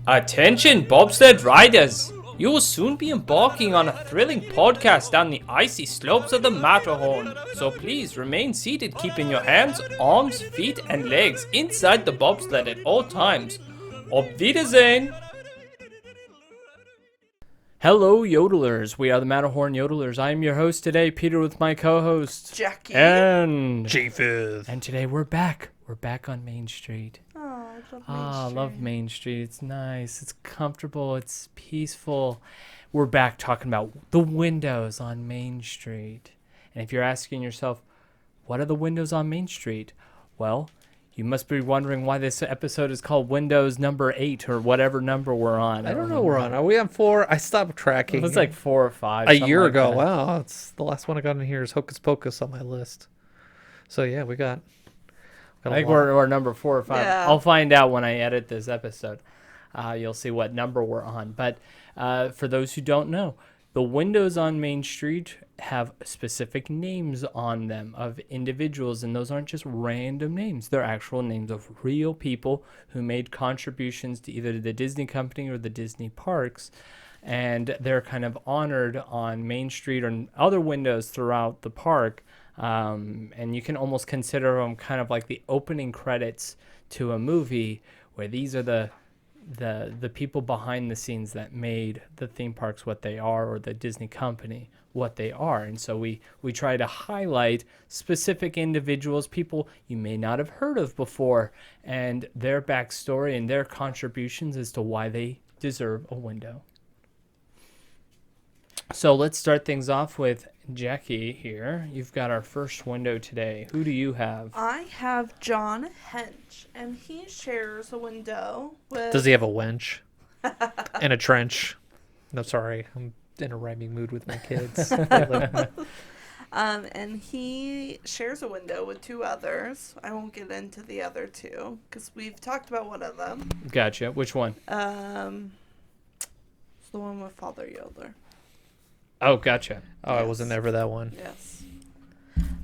Attention bobsled riders! You will soon be embarking on a thrilling podcast down the icy slopes of the Matterhorn, so please remain seated, keeping your hands, arms, feet, and legs inside the bobsled at all times. Auf Wiedersehen! Hello, yodelers. We are the Matterhorn Yodelers. I am your host today, Peter, with my co-host, Jackie. and G5. And today we're back. We're back on Main Street. Oh, I love Main Street. I love Main Street. It's nice. It's comfortable. It's peaceful. We're back talking about the windows on Main Street. And if you're asking yourself, what are the windows on Main Street? Well, you must be wondering why this episode is called Windows number 8 or whatever number we're on. I don't know we're on. Are we on 4? I stopped tracking. It was like 4 or 5. a year like ago. that. Wow, it's the last one I got in here is Hocus Pocus on my list. So yeah, we got I think we're number 4 or 5. Yeah. I'll find out when I edit this episode. You'll see what number we're on. But for those who don't know, the windows on Main Street have specific names on them of individuals, and those aren't just random names. They're actual names of real people who made contributions to either the Disney company or the Disney parks, and they're kind of honored on Main Street or other windows throughout the park. And you can almost consider them kind of like the opening credits to a movie, where these are the people behind the scenes that made the theme parks what they are, or the Disney company what they are. And so we try to highlight specific individuals, people you may not have heard of before, and their backstory and their contributions as to why they deserve a window. So let's start things off with Jackie here. You've got our first window today. Who do you have? I have John Hench, and he shares a window with... Does he have a wench and a trench? No, sorry, I'm in a rhyming mood with my kids. And he shares a window with 2 others. I won't get into the other 2, because we've talked about one of them. Gotcha. Which one? It's the one with Father Yoder. Oh, gotcha. Oh, I wasn't there for that one. Yes.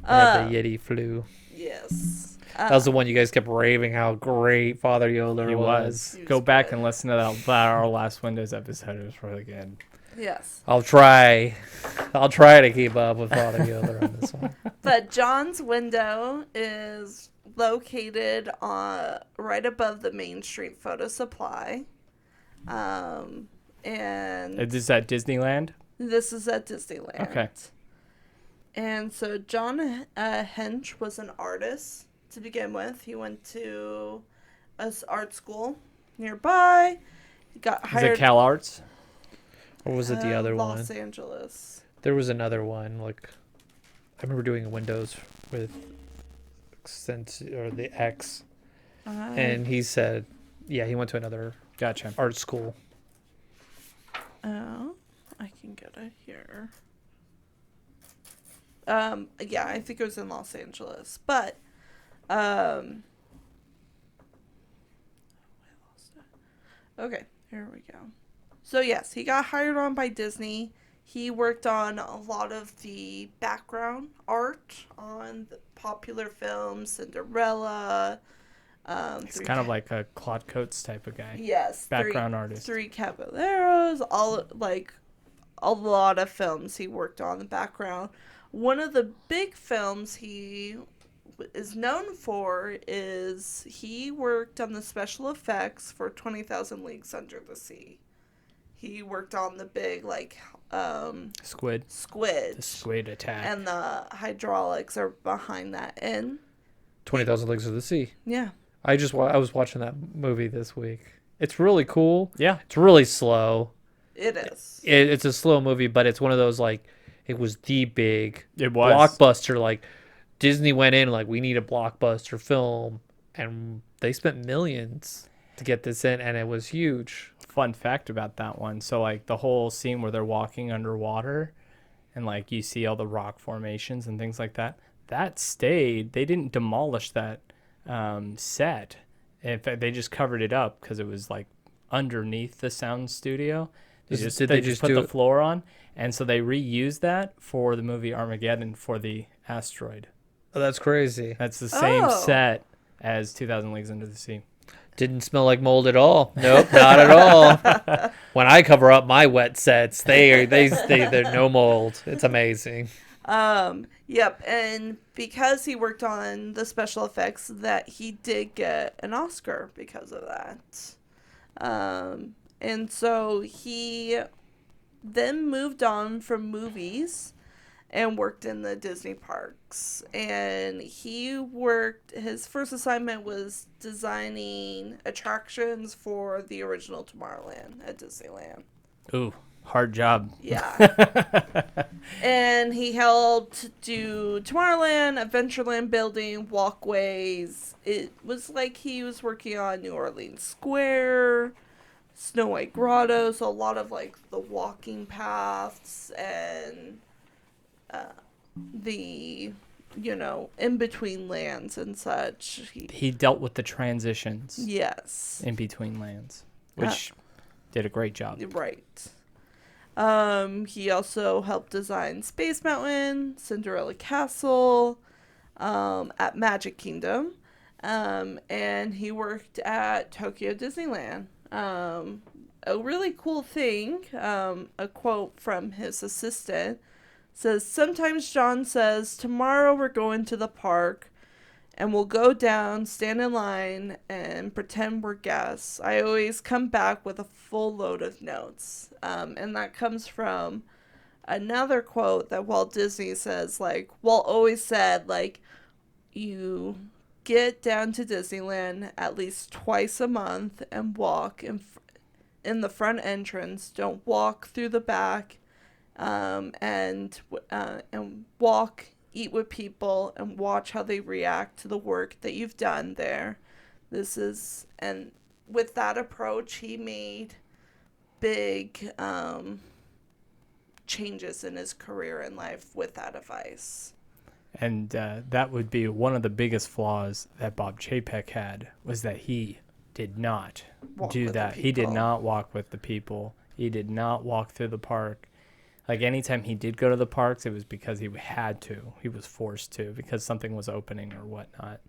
I had the Yeti flu. Yes. That was the one you guys kept raving how great Father Yoder He was. He was Go back good. and listen to that our last Windows episode. It was really good. Yes. I'll try to keep up with Father Yoder on this one. But John's window is located right above the Main Street Photo Supply. And Is that Disneyland? this is at Disneyland. Okay. And so John Hench was an artist to begin with. He went to an art school nearby. He got Is hired. it Cal Arts? Or was it the other one? Los Angeles. There was another one. Like, I remember doing Windows with the X, and he said, yeah, he went to another Gotcha. art school. Oh, I can get it here. Yeah, I think it was in Los Angeles, but I lost it. Okay, here we go. So yes, he got hired on by Disney. He worked on a lot of the background art on the popular films, Cinderella. He's kind of like a Claude Coates type of guy. Yes, Background artist. Three Caballeros, a lot of films he worked on in the background. One of the big films he is known for is he worked on the special effects for 20,000 Leagues Under the Sea. He worked on the big Squid. squid. The squid attack. And the hydraulics are behind that. And 20,000 Leagues of the Sea. yeah. I was watching that movie this week. It's really cool. Yeah. It's really slow. It is. It's a slow movie, but it's one of those, like, it was the big It was. blockbuster. Like, Disney went in, like, we need a blockbuster film, and they spent millions to get this in, and it was huge. Fun fact about that one. So, like, the whole scene where they're walking underwater and, like, you see all the rock formations and things like that, that stayed. They didn't demolish that set. In fact, they just covered it up because it was, like, underneath the sound studio. They just put the floor on. And so they reused that for the movie Armageddon for the asteroid. Oh, that's crazy. That's the same Oh. set as 2000 Leagues Under the Sea. Didn't smell like mold at all. Nope, not at all. When I cover up my wet sets, they're no mold. It's amazing. Yep, and because he worked on the special effects, that he did get an Oscar because of that. And so he then moved on from movies and worked in the Disney parks. And his first assignment was designing attractions for the original Tomorrowland at Disneyland. Ooh, hard job. Yeah. And he helped do Tomorrowland, Adventureland building, walkways. It was like he was working on New Orleans Square, Snow White Grotto, so a lot of like the walking paths and the, in between lands and such. He dealt with the transitions Yes. in between lands, which did a great job. Right. He also helped design Space Mountain, Cinderella Castle, at Magic Kingdom, and he worked at Tokyo Disneyland. A really cool thing, a quote from his assistant says, "Sometimes John says, 'Tomorrow we're going to the park, and we'll go down, stand in line, and pretend we're guests. I always come back with a full load of notes." And that comes from another quote that Walt Disney says, like, Walt always said, like, you get down to Disneyland at least twice a month and walk in the front entrance. Don't walk through the back, and walk, eat with people, and watch how they react to the work that you've done there. And with that approach, he made big changes in his career and life with that advice. And that would be one of the biggest flaws that Bob Chapek had, was that he did not do that. He did not walk with the people. He did not walk through the park. Like, anytime he did go to the parks, it was because he had to. He was forced to, because something was opening or whatnot.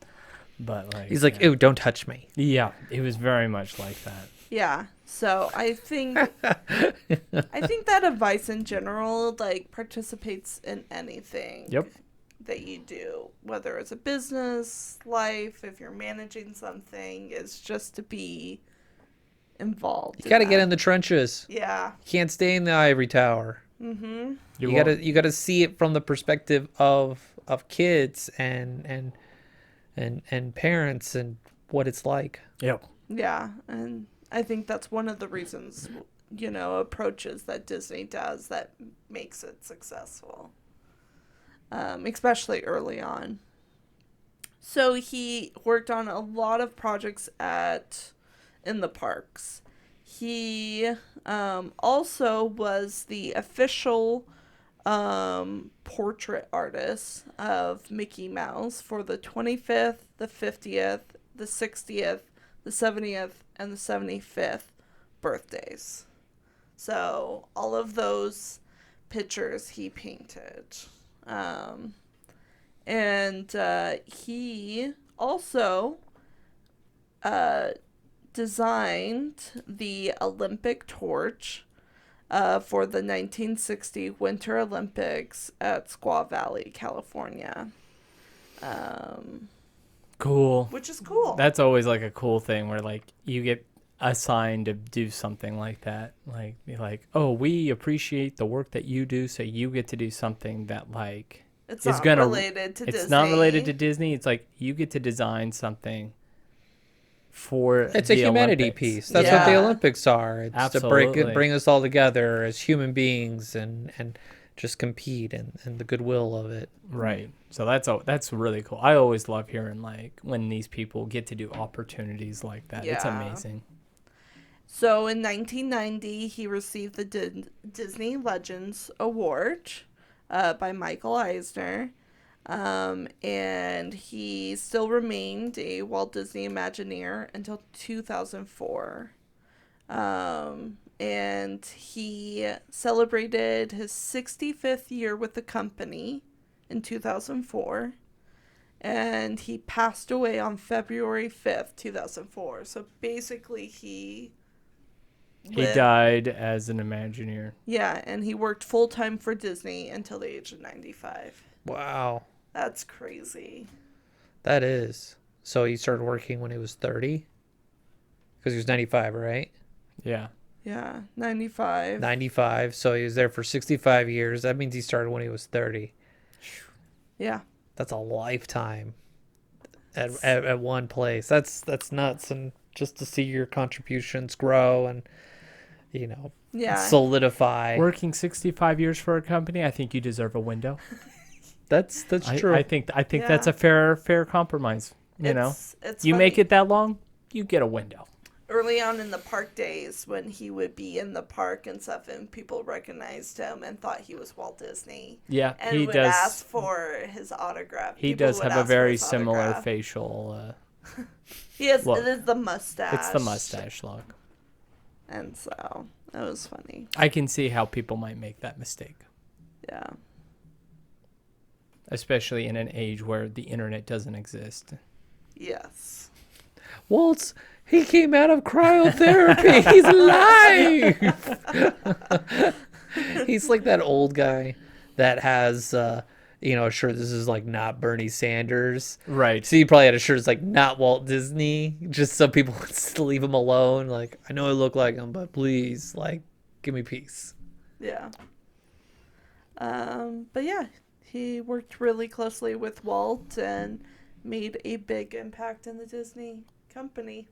But like, He's like, "Ew, don't touch me." yeah, he was very much like that. Yeah. So I think that advice in general, like, participates in anything. Yep. That you do, whether it's a business, life, if you're managing something, is just to be involved. You got to get in the trenches. Yeah. You can't stay in the ivory tower. Mm-hmm. You gotta see it from the perspective of kids and parents and what it's like. Yep. Yeah, and I think that's one of the reasons, approaches that Disney does that makes it successful, especially early on. So he worked on a lot of projects in the parks. He also was the official portrait artist of Mickey Mouse for the 25th, the 50th, the 60th, the 70th, and the 75th birthdays. So all of those pictures he painted. And he also designed the Olympic torch for the 1960 Winter Olympics at Squaw Valley, California. Cool. Which is cool. That's always like a cool thing where like you get assigned to do something like that. Like, be like, oh, we appreciate the work that you do, so you get to do something that like it's is not gonna related to Disney. It's not related to Disney. It's like you get to design something for It's a the humanity Olympics. piece. That's what the Yeah. Olympics are. It's Absolutely. to bring us all together as human beings and just compete and the goodwill of it. Right. So that's really cool. I always love hearing like when these people get to do opportunities like that. It's Yeah. amazing. So in 1990, he received the Disney Legends Award by Michael Eisner. And he still remained a Walt Disney Imagineer until 2004. And he celebrated his 65th year with the company in 2004. and he passed away on February 5th, 2004. So basically He lived- died as an Imagineer. Yeah, and he worked full-time for Disney until the age of 95. Wow. That's crazy. That is. So he started working when he was 30? Because he was 95, right? Yeah. Yeah, 95. 95. So he was there for 65 years. That means he started when he was 30. Yeah. That's a lifetime at one place. That's nuts. And just to see your contributions grow and, Yeah. solidify. Working 65 years for a company, I think you deserve a window. That's true. I think Yeah. that's a fair compromise. It's You make funny. it that long, you get a window. Early on in the park days when he would be in the park and stuff and people recognized him and thought he was Walt Disney Yeah, and he would does. ask for his autograph. He People does would have a ask for very his similar autograph. facial. He has, look. it is the mustache. It's the mustache look. And so, that was funny. I can see how people might make that mistake, Yeah. especially in an age where the internet doesn't exist. Yes. Waltz, he came out of cryotherapy. He's alive. He's like that old guy that has, a shirt. This is like not Bernie Sanders. Right. So he probably had a shirt that's like not Walt Disney, just so people would still leave him alone. Like, I know I look like him, but please, like, give me peace. Yeah. But yeah, he worked really closely with Walt and made a big impact in the Disney company.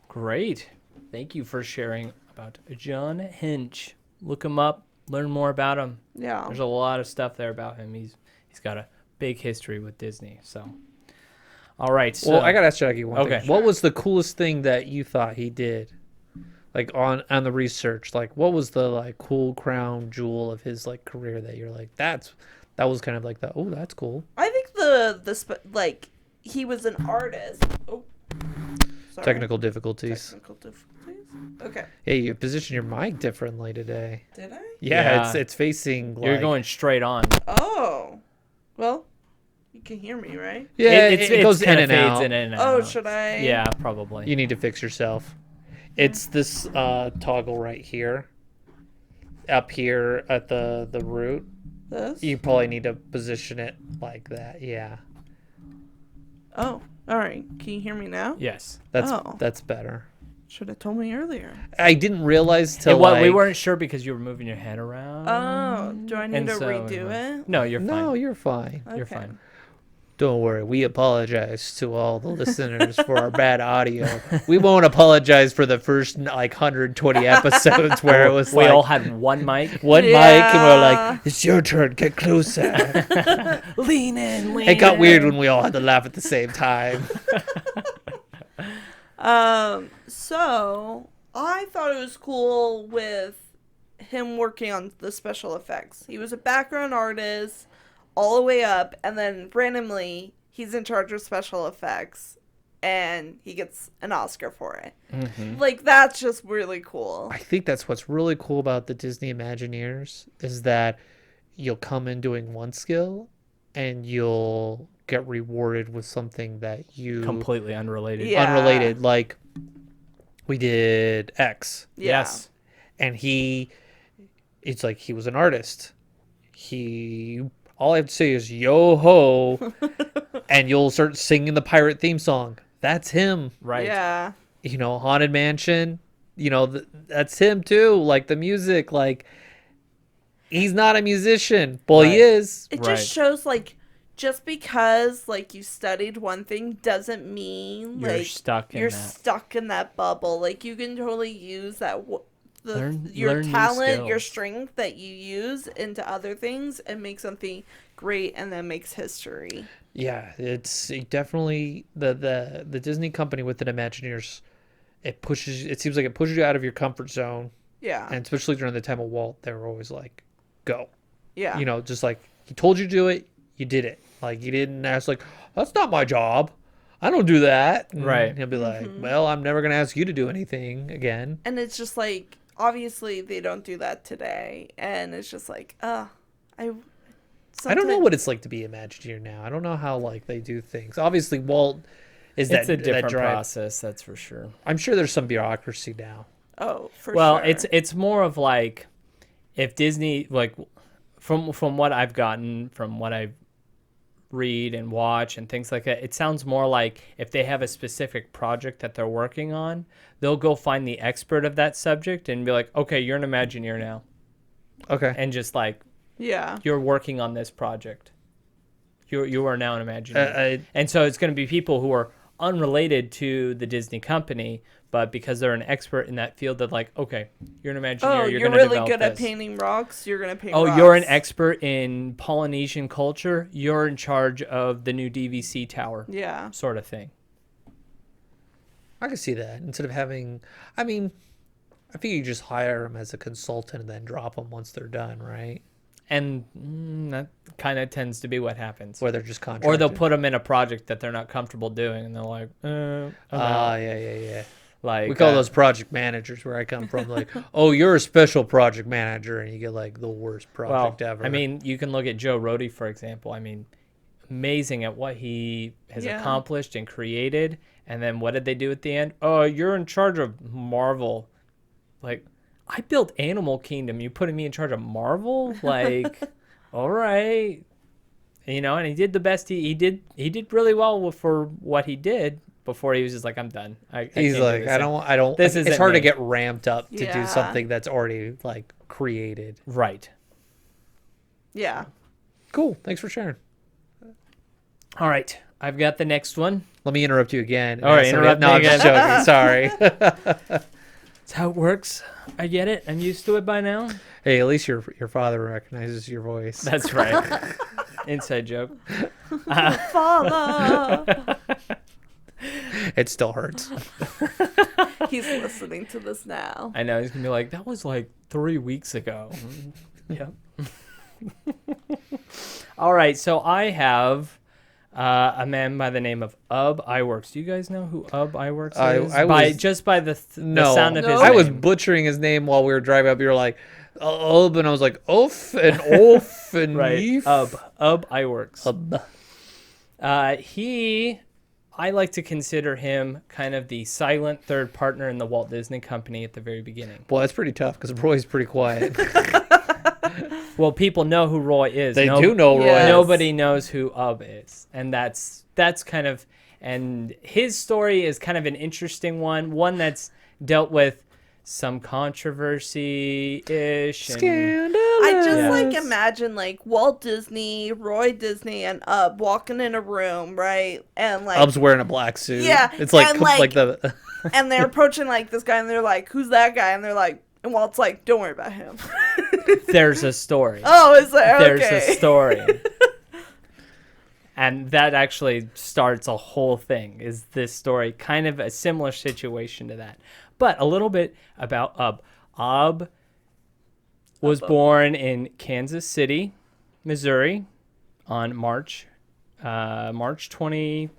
Great. Thank you for sharing about John Hench. Look him up. Learn more about him. Yeah. There's a lot of stuff there about him. He's got a big history with Disney. So, all right. So, Well, I gotta ask Jackie one Okay. thing. What was the coolest thing that you thought he did? Like on the research, like what was the like cool crown jewel of his like career that you're like that was kind of like the that's cool. I think he was an artist. Oh, sorry. Technical difficulties. Technical difficulties. Okay. Hey, you positioned your mic differently today. Did I? Yeah. Yeah. It's facing. Like, you're going straight on. Oh. Well, you can hear me, right? Yeah, it goes in kinda and fades out. in and Oh, out. should I? Yeah, probably. You need to fix yourself. It's this toggle right here, up here at the root. This? You probably need to position it like that. Yeah, Oh, all right. Can you hear me now? Yes. that's better. Should have told me earlier. I didn't realize till We like weren't sure because you were moving your head around. Oh, do I need And to so- redo it? No, you're no, fine. you're fine. You're Okay. fine. Don't worry. We apologize to all the listeners for our bad audio. We won't apologize for the first like 120 episodes where it was We like all had one mic. one mic and we're Yeah. like, it's your turn, get closer. Lean in, lean It got in. weird when we all had to laugh at the same time. So I thought it was cool with him working on the special effects. He was a background artist all the way up, and then randomly he's in charge of special effects, and he gets an Oscar for it. Mhm. Like, that's just really cool. I think that's what's really cool about the Disney Imagineers is that you'll come in doing one skill and you'll get rewarded with something that you Completely unrelated. Yeah. unrelated. Like we did X, Yeah. Yes. and it's like he was an artist. All I have to say is yo ho, and you'll start singing the pirate theme song. That's him. Right. Yeah. Haunted Mansion. That's him too. Like the music. Like he's not a musician. Well, he Right. is. It Right. just shows, like, just because, like, you studied one thing doesn't mean, You're like, stuck in you're that. stuck in that bubble. Like, you can totally use that Learn your new talent, your skills. strength that you use into other things and make something great, and then makes history. Yeah, it's definitely the Disney company with the Imagineers. It seems like it pushes you out of your comfort zone, Yeah. and especially during the time of Walt, they were always like, "Go." Yeah. Just like he told you to do it, you did it. Like you didn't ask like, "That's not my job. I don't do that." And Right. He'll be like, "Well, I'm never gonna ask you to do anything again." And it's just like, obviously they don't do that today, and it's just like, I don't know Sometimes- what it's like to be Imagineer now. I don't know how like they do things. Obviously, Walt is It's that a different that drive. process, that's for sure. I'm sure there's some bureaucracy now. Oh, for Well, sure. it's more of like if Disney like from what I've gotten from what I read and watch and things like that, it sounds more like if they have a specific project that they're working on, they'll go find the expert of that subject and be like, okay, you're an Imagineer now, Okay. and just like yeah. you're working on this project. You are now an Imagineer, Uh, and so it's going to be people who are unrelated to the Disney company, but because they're an expert in that field, they're like, okay, you're an Imagineer. Oh, you're you're going to really develop good at this. painting rocks. You're gonna paint. Oh, rocks. you're an expert in Polynesian culture. You're in charge of the new DVC tower, Yeah. sort of thing. I can see that instead of having. I mean, I think you just hire them as a consultant and then drop them once they're done, right? And that kind of tends to be what happens. Or they're just contracted. Or they'll put them in a project that they're not comfortable doing, and they're like, I'm out. Yeah. Like We call those project managers where I come from. Like, oh, you're a special project manager, and you get like the worst project ever. I mean, you can look at Joe Rohde, for example. I mean, amazing at what he has Yeah. accomplished and created. And then what did they do at the end? Oh, you're in charge of Marvel. Like, I built Animal Kingdom. You putting me in charge of Marvel? Like, all right. You know, and he did the best he did. He did really well for what he did before he was just like, I'm done. he's can't do like, this. I don't. This It's isn't hard to me. get ramped up to Yeah. do something that's already like created. Right. Yeah. Cool. Thanks for sharing. All right. I've got the next one. Let me interrupt you again. All right, Yeah, interrupt no, me I'm just joking. Sorry. That's how it works. I get it. I'm used to it by now. Hey, at least your father recognizes your voice. That's right. Inside joke. Father. It still hurts. He's listening to this now. I know. He's going to be like, that was like 3 weeks ago. Yep. All right. So I have a man by the name of Iwerks. Do you guys know who Iwerks is? I was- Just by the No, sound of his No. I was name. butchering his name while we were driving up. You were like, Ub, and I was like, Oof and Oof and Right. Yeef. Iwerks. Ub. I like to consider him kind of the silent third partner in the Walt Disney Company at the very beginning. Boy, that's pretty tough because Roy's pretty quiet. Well, people know who Roy is. They do know Roy. Yes. Nobody knows who is, and that's kind of, and his story is kind of an interesting one that's dealt with some controversy ish. Scandalous. I just Yeah. like imagine like Walt Disney, Roy Disney, and Ub walking in a room, right? And like, Ub's wearing a black suit. Yeah, It's like and, like- like the. and they're approaching like this guy, and they're like, "Who's that guy?" And they're like, and Walt's like, "Don't worry about him." There's a story. Oh, is there? There's Okay. a story. And that actually starts a whole thing. Is this story kind of a similar situation to that? But a little bit about Ub. Ub was born in Kansas City, Missouri, on March 24th.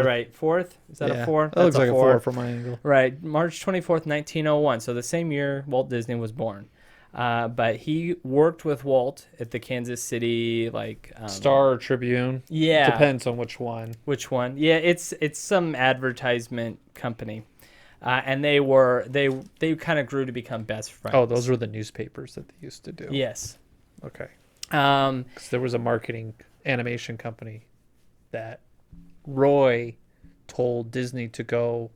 Right, 4th? Is that a 4? That looks like a 4 4. from my angle. Right, March 24th, 1901. So the same year Walt Disney was born. But he worked with Walt at the Kansas City, Star or Tribune. Yeah. Depends on which one. Which one? Yeah, it's some advertisement company. And they kind of grew to become best friends. Oh, those were the newspapers that they used to do. Yes. Okay. Um, Because there was a marketing animation company that Roy told Disney to go,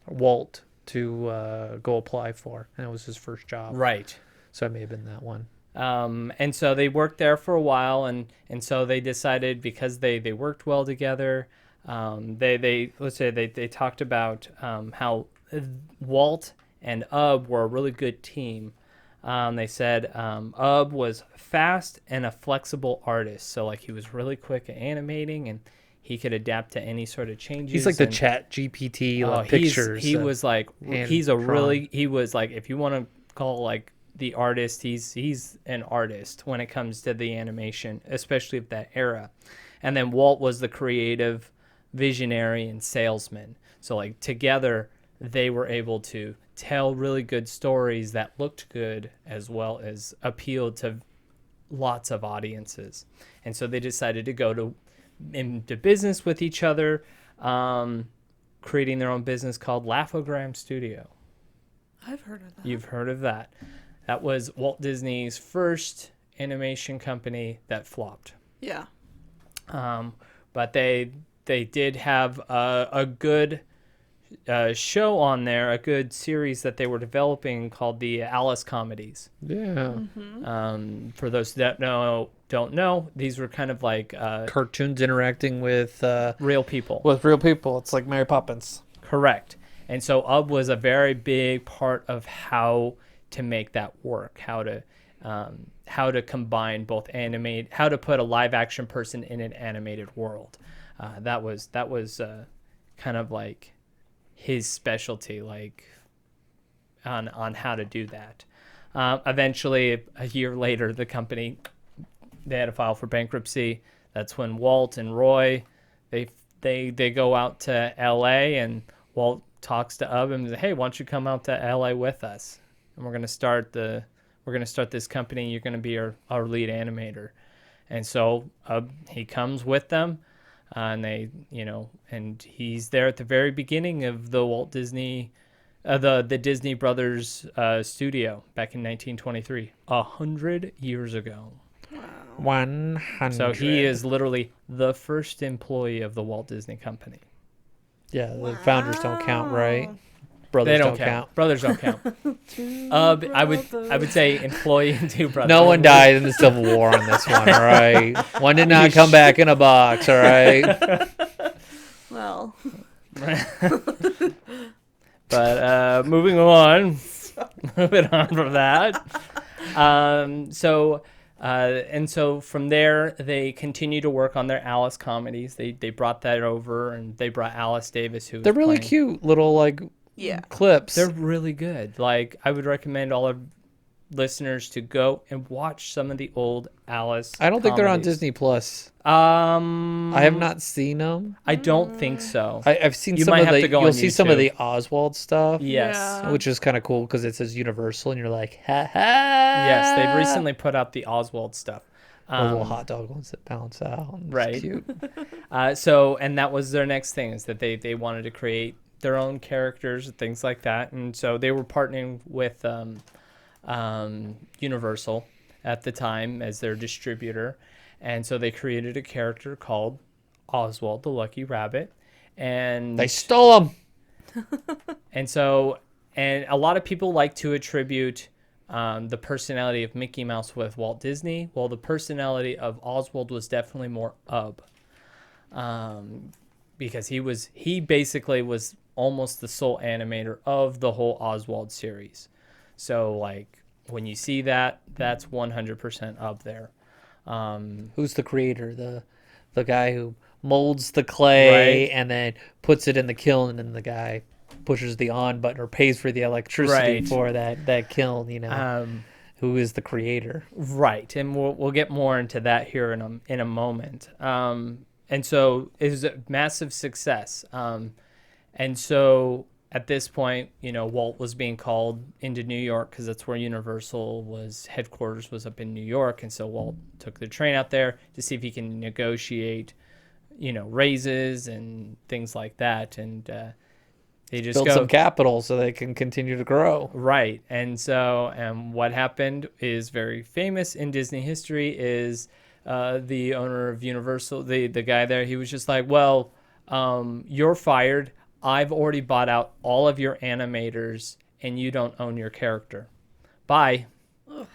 Walt to go apply for, and it was his first job. right. So it may have been that one. And so they worked there for a while, and so they decided because they worked well together. They talked about how Walt and Ub were a really good team. They said Ub was fast and a flexible artist, so like he was really quick at animating and he could adapt to any sort of changes. He's like the and- Chat GPT Oh, pictures. He was like and he's a drawing. really he was like if you want to call like the artist, he's an artist when it comes to the animation, especially of that era. And then Walt was the creative visionary and salesman. So like together they were able to tell really good stories that looked good as well as appealed to lots of audiences. And so they decided to go into business with each other, creating their own business called Laugh-O-Gram Studio. I've heard of that. You've heard of that. That was Walt Disney's first animation company that flopped. Yeah. But they did have a good show on there, a good series that they were developing called the Alice Comedies. Yeah. For those that don't know, these were kind of like Cartoons interacting with real people. real people. It's like Mary Poppins. Correct. And so UB was a very big part of how to make that work, how to combine both how to put a live action person in an animated world. That was kind of like his specialty, like on how to do that. Eventually, a year later, the company, they had to file for bankruptcy. That's when Walt and Roy, they go out to L.A. and Walt talks to UB and says, "Hey, why don't you come out to L.A. with us? And we're gonna start this company. You're gonna be our lead animator." And so he comes with them, and and he's there at the very beginning of the Walt Disney, the Disney Brothers studio back in 1923, 100 years ago. 100. So he is literally the first employee of the Walt Disney Company. Yeah, the founders don't count, right? Brothers They don't count. Brothers don't count. I would say employee and two brothers. No one died in the Civil War on this one, all right? One did not come back in a box, all right? Well. But moving on from that. And so from there, they continue to work on their Alice comedies. They brought that over, and they brought Alice Davis, who was They're really playing. cute little clips. They're really good. Like, I would recommend all of listeners to go and watch some of the old Alice. I don't think they're on comedies. Disney Plus. I I have not seen them. I don't think so. I've seen You some might of have the. to go You'll on see some of YouTube. the Oswald stuff, Yes. Yeah. which is kind of cool because it says Universal, and you're like, ha ha. Yes, they've recently put out the Oswald stuff. The little hot dog ones that bounce out. It's Right. cute. And that was their next thing, is that they wanted to create their own characters and things like that. And so they were partnering with Universal at the time as their distributor. And so they created a character called Oswald the Lucky Rabbit. And They stole them. And a lot of people like to attribute the personality of Mickey Mouse with Walt Disney. Well, the personality of Oswald was definitely more UB. Because he basically was almost the sole animator of the whole Oswald series. So, like, when you see that, that's 100% UB there. Who's the creator? The guy who molds the clay Right. and then puts it in the kiln, and the guy pushes the on button or pays for the electricity Right. for that kiln. Who is the creator? Right, and we'll get more into that here in a moment. And so it was a massive success. And so at this point, Walt was being called into New York because that's where Universal headquarters was up in New York. And so Walt took the train out there to see if he can negotiate, raises and things like that. And they just Build some capital so they can continue to grow. Right. And so what happened is very famous in Disney history is the owner of Universal, the guy there, he was just like, well, you're fired. I've already bought out all of your animators and you don't own your character. Bye. Ugh.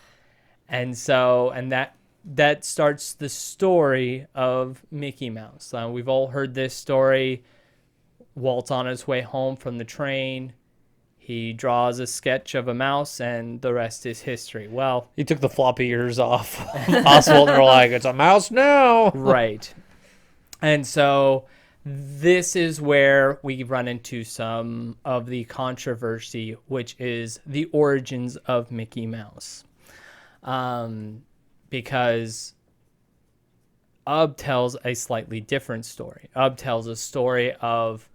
And that starts the story of Mickey Mouse. We've all heard this story. Walt's on his way home from the train. He draws a sketch of a mouse, and the rest is history. Well, He took the floppy ears off Oswald, and they're like, it's a mouse now. right. And so this is where we run into some of the controversy, which is the origins of Mickey Mouse. Because UB tells a slightly different story. UB tells a story of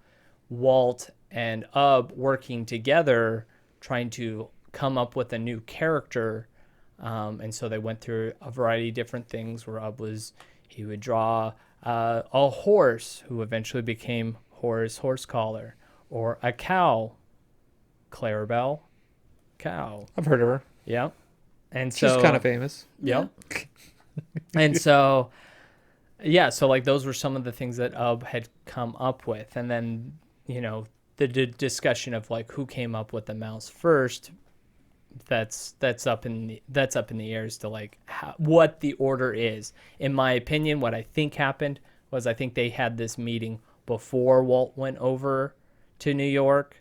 Walt and UB working together, trying to come up with a new character And so they went through a variety of different things where he would draw a horse who eventually became Horace Horsecollar, or a cow, Clarabelle Cow. I've heard of her. Yeah. And She's so kind of famous. Yep. And so, yeah, so like those were some of the things that had come up with. And then, the discussion of like who came up with the mouse first, that's up in the air as to like what the order is. In my opinion, what I think happened was I think they had this meeting before Walt went over to New York.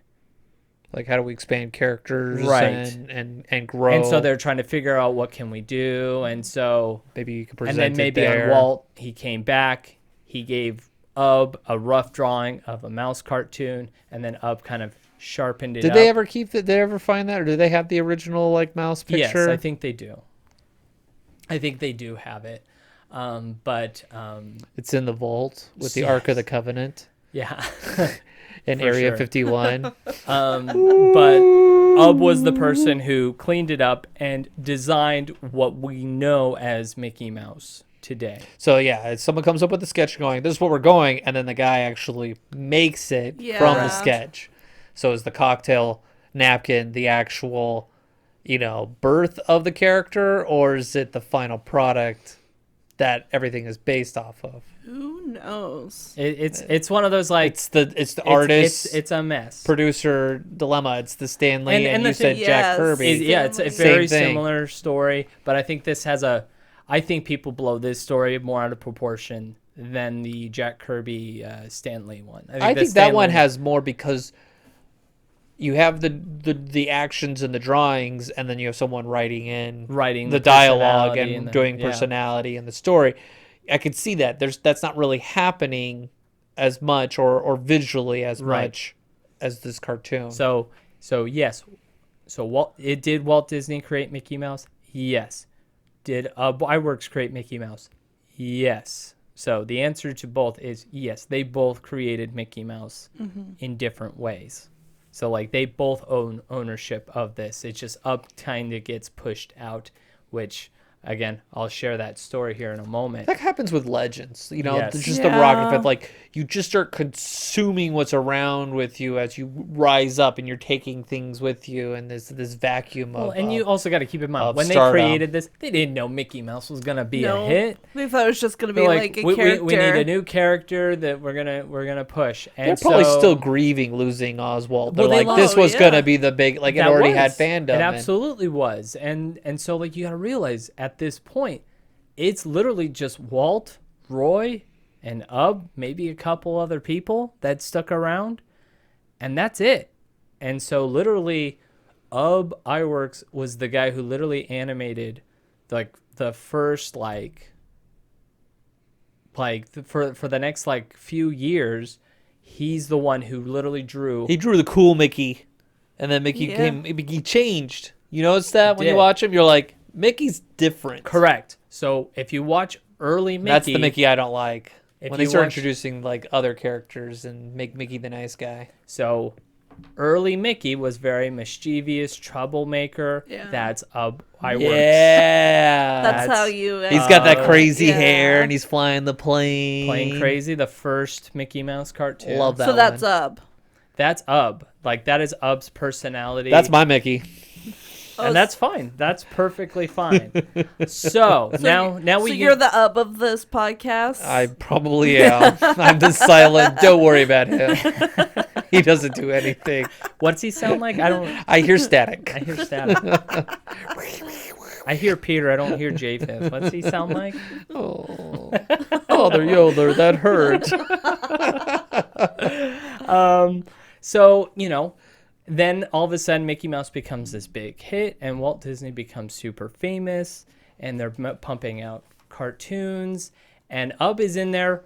Like, how do we expand characters Right. and grow? And so they're trying to figure out what can we do. And so maybe you could present and then maybe it there. on Walt, he came back. He gave Ub a rough drawing of a mouse cartoon, and then Ub kind of sharpened it Did up. they ever did they ever find that, or did they have the original like mouse picture? Yes, I think they do. I think they do have it. But it's in the vault with the Ark of the Covenant yeah. in For Area sure. 51. But Ub was the person who cleaned it up and designed what we know as Mickey Mouse today. So yeah, someone comes up with a sketch going, this is what we're going, and then the guy actually makes it from the sketch. So is the cocktail napkin the actual, birth of the character, or is it the final product that everything is based off of? Who knows? It's one of those like It's the artist, it's a mess. producer dilemma. It's the Stanley and the you said thing- Jack yes. Kirby. It's a Same very thing. similar story, but I think this has I think people blow this story more out of proportion than the Jack Kirby Stanley one. I think that one has more because you have the actions and the drawings, and then you have someone writing the dialogue personality and the- doing yeah. personality and the story. I could see that that's not really happening as much or visually as Right. much as this cartoon. So yes. So did Walt Disney create Mickey Mouse? Yes. Did Iwerks create Mickey Mouse? Yes. So the answer to both is yes. They both created Mickey Mouse in different ways. So like they both own ownership of this. It's just Up kind of gets pushed out, which again, I'll share that story here in a moment. that happens with legends, Yes. just the Yeah. rocket effect. Like you just start consuming what's around with you as you rise up, and you're taking things with you, and there's this vacuum Well, of. and you also got to keep in mind of when they stardom. created this, they didn't know Mickey Mouse was gonna be a No. hit. They thought it was just gonna be They're like a we character. need a new character that we're gonna push. And They're probably so, still grieving losing Oswald. They're Well, they like, this lost- was yeah. gonna be the big, like it that already was. had fandom. It and- absolutely was, and so like you got to realize at this point, it's literally just Walt, Roy, and Ub, maybe a couple other people that stuck around, and that's it. And so literally, Iwerks was the guy who literally animated, like the first for the next like few years. He's the one who literally drew. He drew the cool Mickey, and then Mickey Yeah. Mickey changed. You notice that when you Did. watch him, you're like, Mickey's different. Correct. So if you watch early Mickey, That's the Mickey I don't like. If When they you start watch- introducing like other characters and make Mickey the nice guy. So early Mickey was very mischievous, troublemaker. Yeah. That's Iwerks. Yeah, That's how you. He's got that crazy yeah. hair, and he's flying the plane. Playing crazy, the first Mickey Mouse cartoon. Love that. So that's one. Ub. That's Ub. Like that is Ub's personality. That's my Mickey. and that's fine. That's perfectly fine. So now we So get- you're the Ub of this podcast. I probably am. I'm the silent. Don't worry about him. He doesn't do anything. What's he sound like? I don't. I hear static. I hear static. I hear Peter. I don't hear Japheth. What's he sound like? Oh, Father Yoder, that hurt. So, then all of a sudden Mickey Mouse becomes this big hit and Walt Disney becomes super famous and they're pumping out cartoons and Ub is in there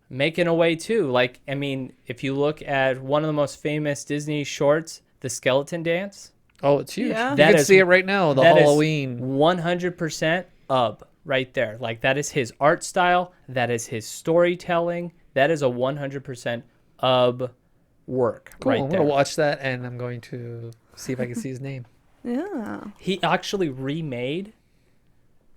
making away too. Like, I mean, if you look at one of the most famous Disney shorts, The Skeleton Dance, Oh, it's huge. Yeah. You That can is- see it right now. The that is Halloween. 100% Ub right there. Like, that is his art style. That is his storytelling. That is a 100% Ub work Cool. right I'm there. gonna watch that, and I'm going to see if I can see his name. yeah. He actually remade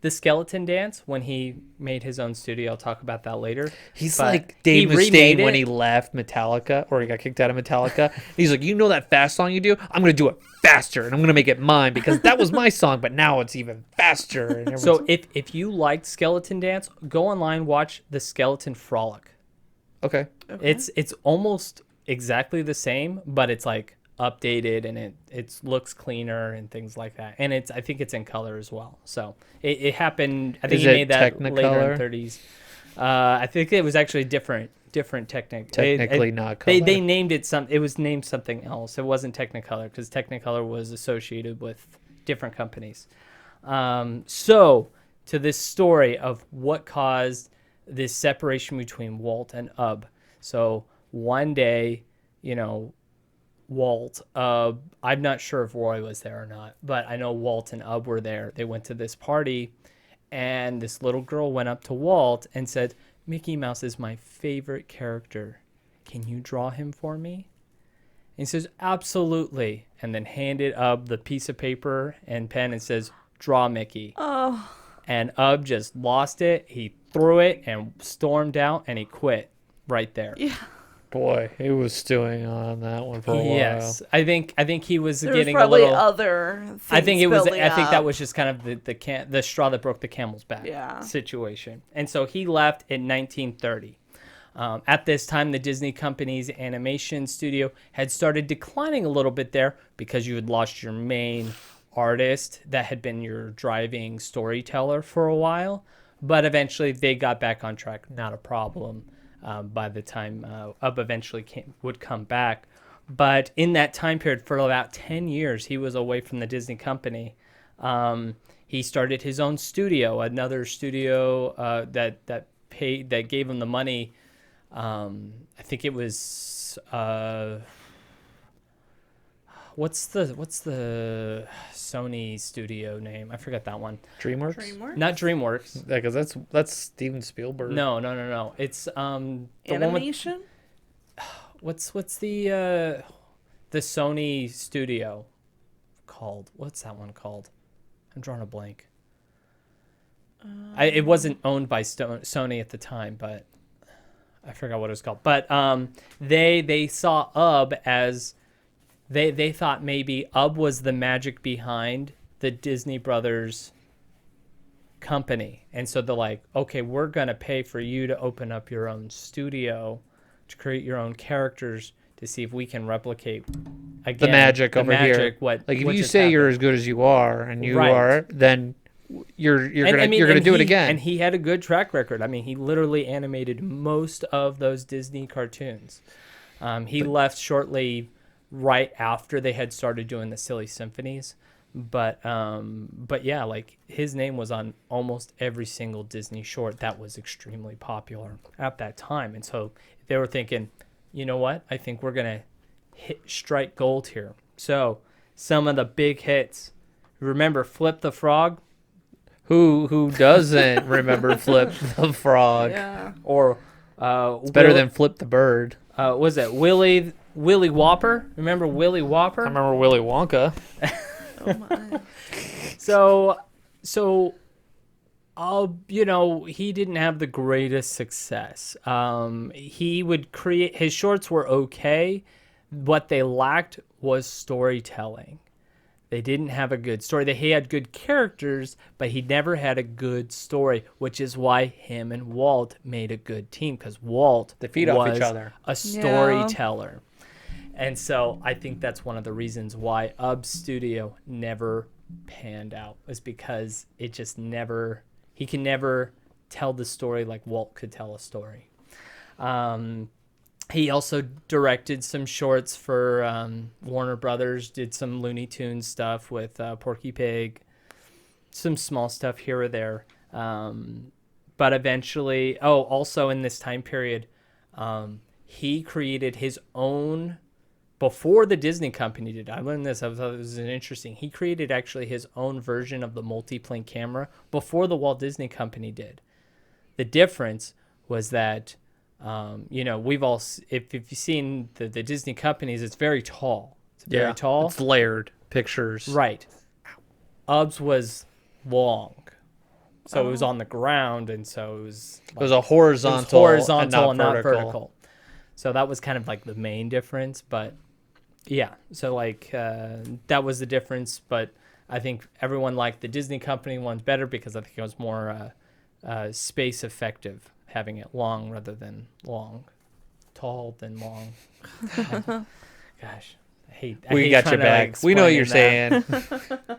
the Skeleton Dance when he made his own studio. I'll talk about that later. He's But like Dave he remade Mustaine when it. he left Metallica, or he got kicked out of Metallica. He's like, you know that fast song you do? I'm gonna do it faster, and I'm gonna make it mine because that was my song, but now it's even faster. And So if you liked Skeleton Dance, go online, watch the Skeleton Frolic. okay, It's almost exactly the same, but it's like updated and it looks cleaner and things like that. And I think it's in color as well. So it happened. I think Is he it made that later Technicolor? in 30s. I think it was actually different technique. technically not color. They named it it was named something else. It wasn't Technicolor because Technicolor was associated with different companies. So to this story of what caused this separation between Walt and Ub. So one day, Walt, I'm not sure if Roy was there or not, but I know Walt and Ub were there. They went to this party, and this little girl went up to Walt and said, Mickey Mouse is my favorite character. Can you draw him for me? And he says, absolutely. And then handed Ub the piece of paper and pen and says, draw Mickey. Oh. And Ub just lost it. He threw it and stormed out, and he quit right there. Yeah. Boy, he was stewing on that one for a while. Yes, I think he was There was getting a probably little. other things I think building that up. was just kind of the straw that broke the camel's back situation. And so he left in 1930. At this time, the Disney company's animation studio had started declining a little bit there because you had lost your main artist that had been your driving storyteller for a while. But eventually they got back on track, not a problem. By the time Ub eventually would come back. But in that time period, for about 10 years, he was away from the Disney company. He started his own studio, another studio that gave him the money. I think it was what's the Sony studio name? I forgot that one. DreamWorks? Not DreamWorks. Yeah, because that's Steven Spielberg. No. It's the one with, Animation? what's the Sony studio called? What's that one called? I'm drawing a blank. It wasn't owned by Sony at the time, but I forgot what it was called. But they saw Ub as they thought maybe Ub was the magic behind the Disney Brothers company. And so they're like, okay, we're going to pay for you to open up your own studio, to create your own characters, to see if we can replicate again The magic over here. What, Like if what you just say you're happened. as good as you are, and you Right. are, then you're gonna do it again. And he had a good track record. I mean, he literally animated most of those Disney cartoons. He left shortly right after they had started doing the Silly Symphonies. But yeah, like his name was on almost every single Disney short that was extremely popular at that time. And so they were thinking, you know what? I think we're going to strike gold here. So some of the big hits. Remember Flip the Frog? Who doesn't remember Flip the Frog? Yeah. Or It's better than Flip the Bird. was it Willy Whopper? Remember Willy Whopper? I remember Willy Wonka. Oh my. So he didn't have the greatest success. He would create, his shorts were okay. What they lacked was storytelling. They didn't have a good story. He had good characters, but he never had a good story, which is why him and Walt made a good team, because Walt They feed off was each other. a storyteller. And so I think that's one of the reasons why Ub's studio never panned out, was because it just never, he can never tell the story like Walt could tell a story. He also directed some shorts for Warner Brothers, did some Looney Tunes stuff with Porky Pig, some small stuff here or there. But eventually, also in this time period, he created his own, before the Disney company did. I learned this, I thought it was interesting. He created actually his own version of the multi-plane camera before the Walt Disney Company did. The difference was that we've all, if you've seen the Disney companies, it's very tall. It's very tall. It's layered pictures. Right. Ub's was long. So it was on the ground, and so it was It was a horizontal, horizontal and not vertical. So that was kind of like the main difference. But yeah, so like that was the difference. But I think everyone liked the Disney company ones better because I think it was more space effective, having it long rather than long, tall than long. Gosh, I hate. We hate got your trying to, like, back. We know what you're explain that. saying.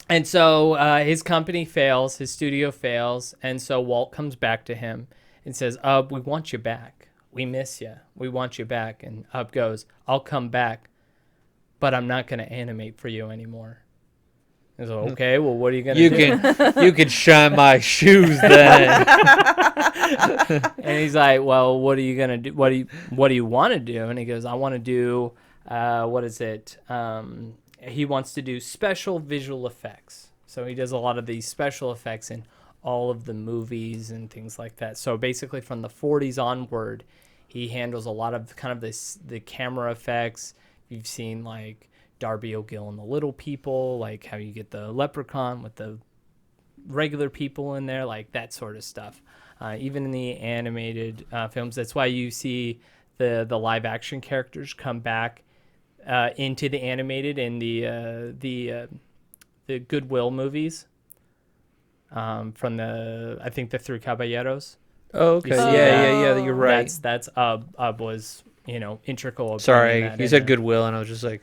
And so his company fails, his studio fails, and so Walt comes back to him and says, we want you back. We miss you. We want you back. And Ub goes, I'll come back, but I'm not going to animate for you anymore. He's like, okay, well, what are you going to do? You can shine my shoes then. And he's like, well, what are you going to do? What do you want to do? And he goes, I want to do, what is it? He wants to do special visual effects. So he does a lot of these special effects in all of the movies and things like that. So basically from the 40s onward, he handles a lot of kind of the camera effects. You've seen like Darby O'Gill and the Little People, like how you get the leprechaun with the regular people in there, like that sort of stuff. Even in the animated films, that's why you see the live action characters come back into the animated in the Goodwill movies from I think the Three Caballeros. Oh, okay. You see Yeah. You're right. That's Ub was integral. Sorry, you said Goodwill, and I was just like,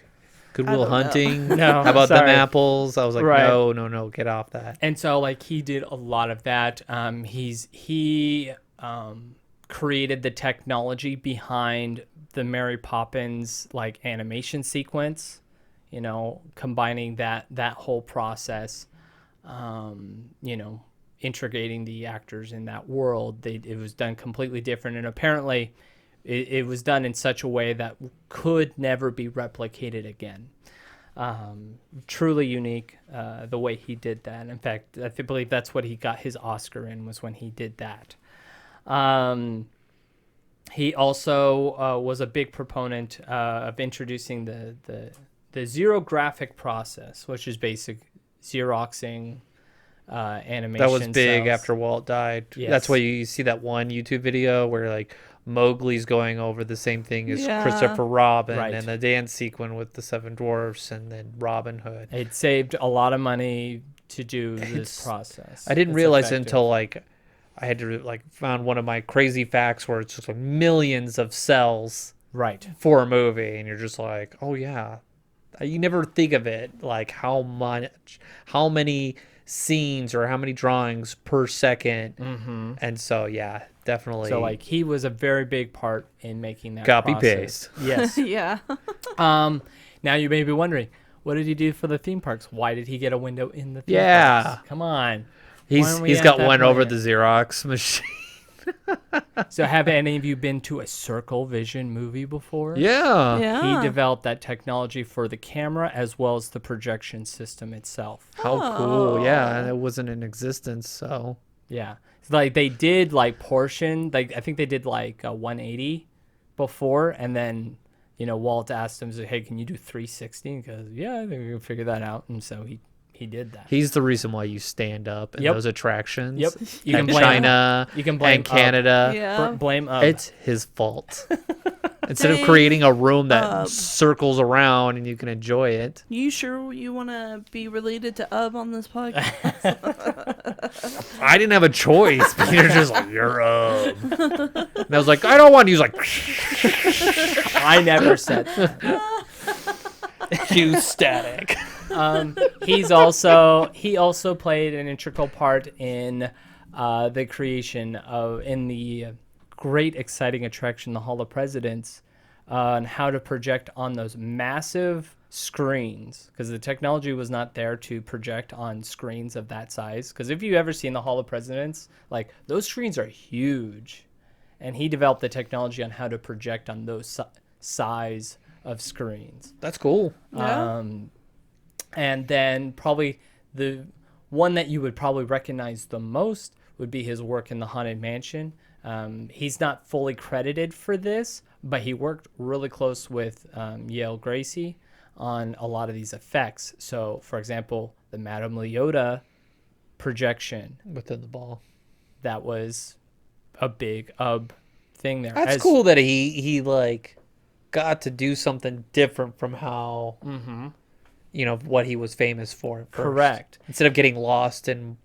Goodwill Hunting. No, how about sorry. them apples? I was like, Right. no, get off that. And so like he did a lot of that. He created the technology behind the Mary Poppins like animation sequence, combining that whole process, integrating the actors in that world. It was done completely different, and apparently it was done in such a way that could never be replicated again. Truly unique, the way he did that. In fact, I believe that's what he got his Oscar in, was when he did that. He also was a big proponent of introducing the zero graphic process, which is basic Xeroxing animation. That was big cells. after Walt died. Yes. That's why you see that one YouTube video where like Mowgli's going over the same thing as Yeah. Christopher Robin, Right. and the dance sequence with the Seven Dwarfs, and then Robin Hood. It saved a lot of money to do this It's- process. I didn't It's realize it effective. until like I had to like found one of my crazy facts where it's just like millions of cells Right. for a movie, and you're just like, oh yeah, you never think of it like how many scenes or how many drawings per second. Mm-hmm. And so yeah, definitely. So like he was a very big part in making that Copy process. paste. Yes. Yeah. Now you may be wondering, what did he do for the theme parks? Why did he get a window in the theme Yeah. parks? Come on. He's we at got that one point over yet? the Xerox machine. So have any of you been to a Circle Vision movie before? Yeah. Yeah. He developed that technology for the camera as well as the projection system itself. How cool. Yeah, and it wasn't in existence, so Yeah. Like they did like portion, like I think they did like 180 before, and then Walt asked him, hey, can you do 360? Because yeah, I think we can figure that out. And so he did that. he's the reason why you stand up in Yep. those attractions. Yep. You And can blame China You can blame and Canada. Yeah. blame It's his fault. Instead of Dang. creating a room that circles around and you can enjoy it. You sure you want to be related to on this podcast? I didn't have a choice. Peter's just like, you're And I was like, I don't want to use like I never said that. cue static. He also played an integral part in the creation in the great exciting attraction, the Hall of Presidents, on how to project on those massive screens, because the technology was not there to project on screens of that size. Because if you've ever seen the Hall of Presidents, like those screens are huge, and he developed the technology on how to project on those size of screens. That's cool. Yeah. And then probably the one that you would probably recognize the most would be his work in the Haunted Mansion. He's not fully credited for this, but he worked really close with Yale Gracie on a lot of these effects. So, for example, the Madame Leota projection. Within the ball. That was a big thing there. That's cool that he like got to do something different from how what he was famous for at first. Correct. Instead of getting lost in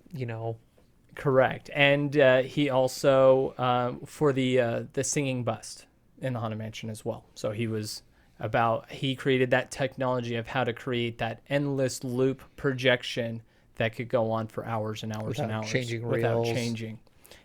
Correct. And he also for the singing bust in the Haunted Mansion as well. So he created that technology of how to create that endless loop projection that could go on for hours and hours and hours without changing.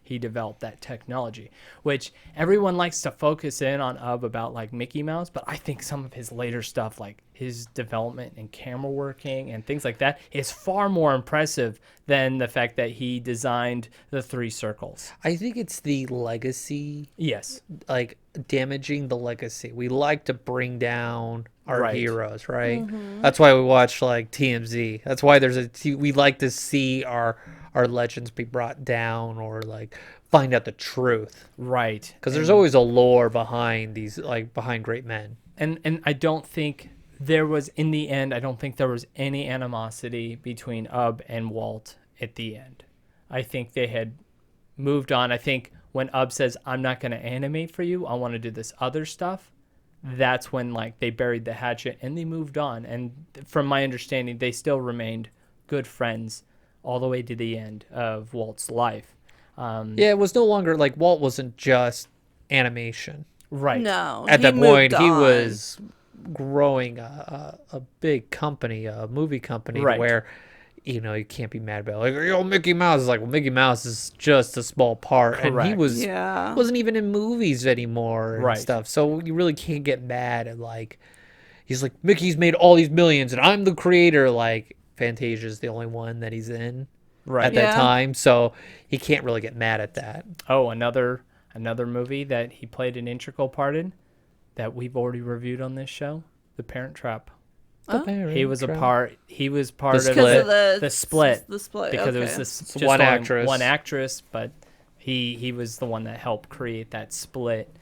He developed that technology, which everyone likes to focus in on about like Mickey Mouse, but I think some of his later stuff, like his development and camera working and things like that, is far more impressive than the fact that he designed the 3 circles. I think it's the legacy. Yes. Like damaging the legacy. We like to bring down our heroes, right? That's why we watch like TMZ. That's why we like to see our legends be brought down or like find out the truth. Right. Because there's always a lore behind these, like behind great men. And I don't think there was, in the end, I don't think there was any animosity between Ub and Walt at the end. I think they had moved on. I think when Ub says, I'm not going to animate for you, I want to do this other stuff, that's when like they buried the hatchet and they moved on. And from my understanding, they still remained good friends all the way to the end of Walt's life. It was no longer like Walt wasn't just animation. Right. No. At that point, he on. was growing a big company, a movie company, where you can't be mad about it. Like, Mickey Mouse is like, well, Mickey Mouse is just a small part, and he wasn't even in movies anymore and stuff. So you really can't get mad at like, he's like, Mickey's made all these millions, and I'm the creator. Like, Fantasia's the only one that he's in at that time, so he can't really get mad at that. Oh, another movie that he played an integral part in that we've already reviewed on this show, The Parent Trap. He was part of the split because it was just one actress, but he was the one that helped create that split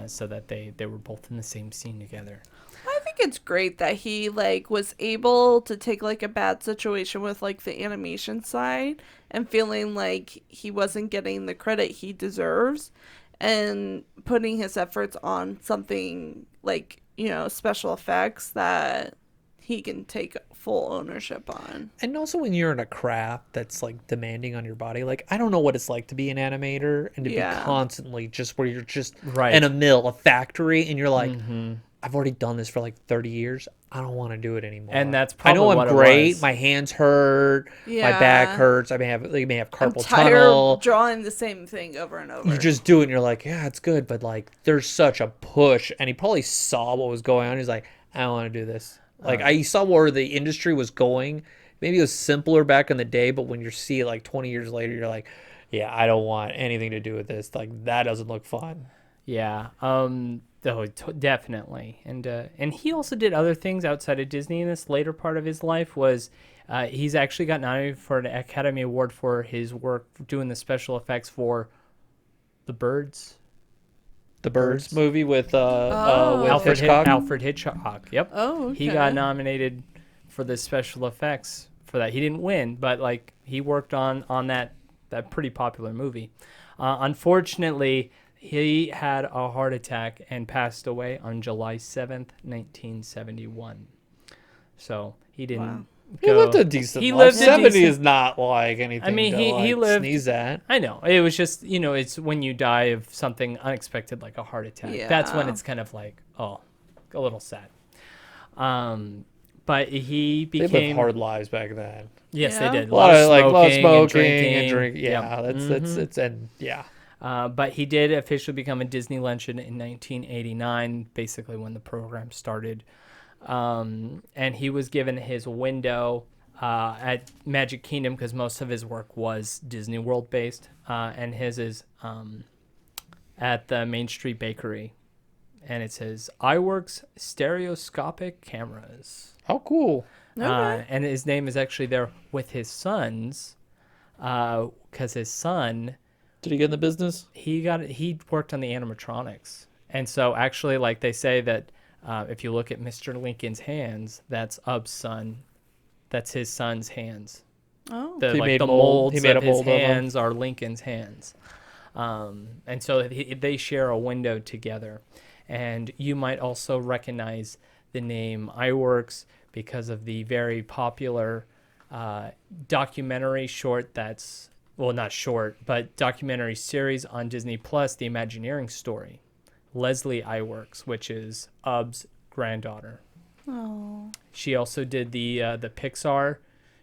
so that they were both in the same scene together. I think it's great that he like was able to take like a bad situation with like the animation side and feeling like he wasn't getting the credit he deserves and putting his efforts on something like, special effects that he can take full ownership on. And also when you're in a craft that's like demanding on your body, like I don't know what it's like to be an animator and to be constantly just where you're just in a factory and you're like, I've already done this for like 30 years. I don't want to do it anymore. And that's probably I know I'm great. My hands hurt. My back hurts. I may have carpal tunnel. Drawing the same thing over and over. You just do it and you're like, yeah, it's good. But like, there's such a push. And he probably saw what was going on. He's like, I don't want to do this. Like, I saw where the industry was going. Maybe it was simpler back in the day, but when you see it like 20 years later, you're like, yeah, I don't want anything to do with this. Like, that doesn't look fun. Yeah. Definitely. And he also did other things outside of Disney in this later part of his life. He's actually got nominated for an Academy Award for his work doing the special effects for The Birds. The Birds movie with Hitchcock. Alfred Hitchcock. Yep. Oh, okay. He got nominated for the special effects for that. He didn't win, but like he worked on that pretty popular movie. Unfortunately, he had a heart attack and passed away on July 7th, 1971. So he didn't. Wow. He lived a decent life. 70 is not like anything. I mean, he lived. Sneeze at. I know. It was just it's when you die of something unexpected like a heart attack. Yeah. That's when it's kind of like a little sad. But he became. They lived hard lives back then. Yes, they did. A lot of smoking and drinking. Yeah, But he did officially become a Disney legend in 1989, basically when the program started. And he was given his window at Magic Kingdom because most of his work was Disney World based. And his is at the Main Street Bakery. And it says Iwerks stereoscopic cameras. How cool. Okay. And his name is actually there with his son's because his son... Did he get in the business? He worked on the animatronics. And so actually, like they say that if you look at Mr. Lincoln's hands, that's Ub's son. That's his son's hands. Oh. The He like made the mold- he molds made of a his mold of 'em. hands are Lincoln's hands, and so they share a window together. And you might also recognize the name Iwerks because of the very popular documentary short that's well, not short, but documentary series on Disney Plus, The Imagineering Story. Leslie Iwerks, which is Ub's granddaughter. Oh. She also did the Pixar